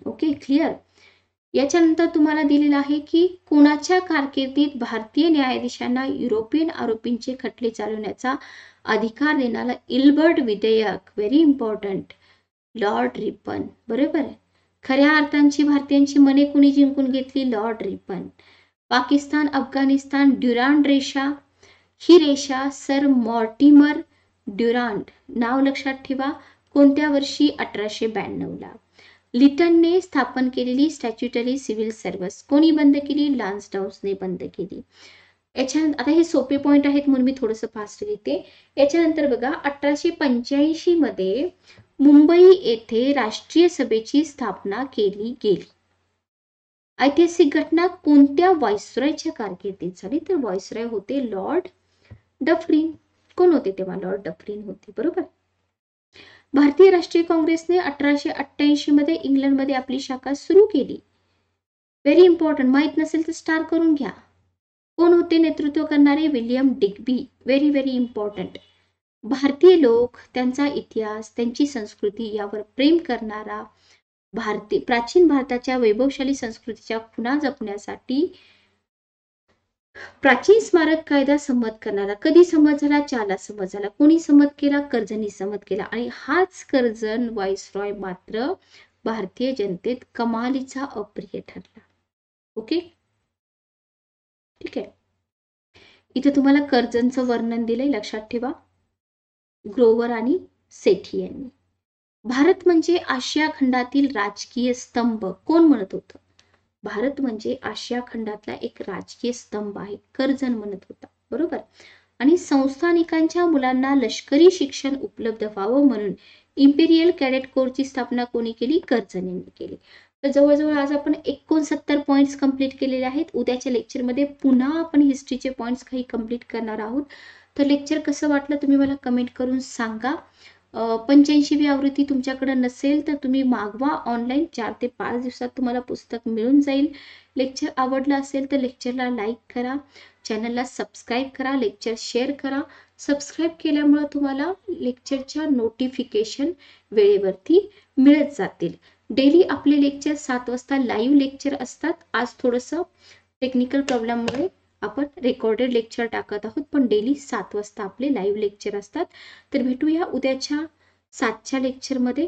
Okay, clear. याच्यानंतर तुम्हाला दिलेलं आहे की कोणाच्या कारकिर्दीत भारतीय न्यायाधीशांना युरोपियन आरोपींचे खटले चालवण्याचा अधिकार देणारा इल्बर्ट विधेयक, व्हेरी इम्पॉर्टंट, लॉर्ड रिपन. बरोबर आहे. खऱ्या अर्थांची भारतीयांची मने कुणी जिंकून घेतली, Lord Ripon. Pakistan Afghanistan Durand रेषा, ही रेषा सर मॉर्टिमर ड्युरांड, नाव लक्षात ठेवा, कोणत्या वर्षी, 1892 ला. लिटनने स्थापन केलेली स्टॅच्युटरी सिव्हिल सर्व्हिस कोणी बंद केली, लान्सडाउसने बंद केली. याच्यानंतर आता हे सोपे पॉइंट आहेत म्हणून मी थोडंसं फास्ट लिहिते. याच्यानंतर बघा 1885 मध्ये मुंबई येथे राष्ट्रीय सभेची स्थापना केली गेली. ऐतिहासिक घटना कोणत्या व्हाईसरॉयच्या कारकिर्दीत झाली, तर व्हाईसरॉय होते लॉर्ड डफरिन. कोण होते तेव्हा, लॉर्ड डफरिन होते. बरोबर. भारतीय राष्ट्रीय काँग्रेसने 1888 मध्ये इंग्लंडमध्ये आपली शाखा सुरू केली. व्हेरी इम्पॉर्टंट, माहित नसेल तर स्टार करून घ्या. कोण होते नेतृत्व करणारे, William Digby. Very very important. भारतीय लोक, त्यांचा इतिहास, त्यांची संस्कृती यावर प्रेम करणारा, प्राचीन भारताच्या वैभवशाली संस्कृतीच्या खुणा जपण्यासाठी प्राचीन स्मारक कायदा संमत करणारा. कधी संमत झाला, 4 ला संमत झाला. कोणी संमत केला, कर्जनी संमत केला. आणि हाच कर्जन व्हाईसरॉय मात्र भारतीय जनतेत कमालीचा अप्रिय ठरला. ओके, ठीक आहे. इथे तुम्हाला कर्जनचं वर्णन दिलंय, लक्षात ठेवा, ग्रोवर आणि सेठी यांनी. भारत म्हणजे आशिया खंडातील राजकीय स्तंभ, कोण म्हणत होतं, भारत म्हणजे आशिया खंडातला एक राजकीय स्तंभ आहे, कर्जन म्हणत होता. बरोबर. आणि संस्थानिकांच्या मुलांना लष्करी शिक्षण उपलब्ध व्हावं म्हणून इम्पेरियल कॅडेट कोरची स्थापना कोणी केली, कर्जन यांनी केली. तर जवळजवळ आज आपण 69 पॉइंट्स कंप्लीट केलेले आहेत. उद्याच्या लेक्चरमध्ये पुन्हा आपण हिस्ट्रीचे पॉइंट्स काही कंप्लीट करणार आहोत. तर लेक्चर कसं वाटलं तुम्ही मला कमेंट करून सांगा. 85वी आवृत्ती तुमच्याकडे नसेल तर तुम्ही मागवा ऑनलाईन. 4 ते 5 दिवसात तुम्हाला पुस्तक मिळून जाईल. लेक्चर आवडलं असेल तर लेक्चरला लाईक करा, चॅनलला सबस्क्राईब करा, लेक्चर शेअर करा. सबस्क्राईब केल्यामुळे तुम्हाला लेक्चरच्या नोटिफिकेशन वेळेवरती मिळत जातील. डेली आपले लेक्चर 7 वाजता लाईव्ह लेक्चर असतात. आज थोडंसं टेक्निकल प्रॉब्लेममुळे आपण रेकॉर्डेड लेक्चर टाकत आहोत, पण डेली 7 वाजता आपले लाईव्ह लेक्चर असतात. तर भेटूया उद्याच्या 7च्या लेक्चरमध्ये.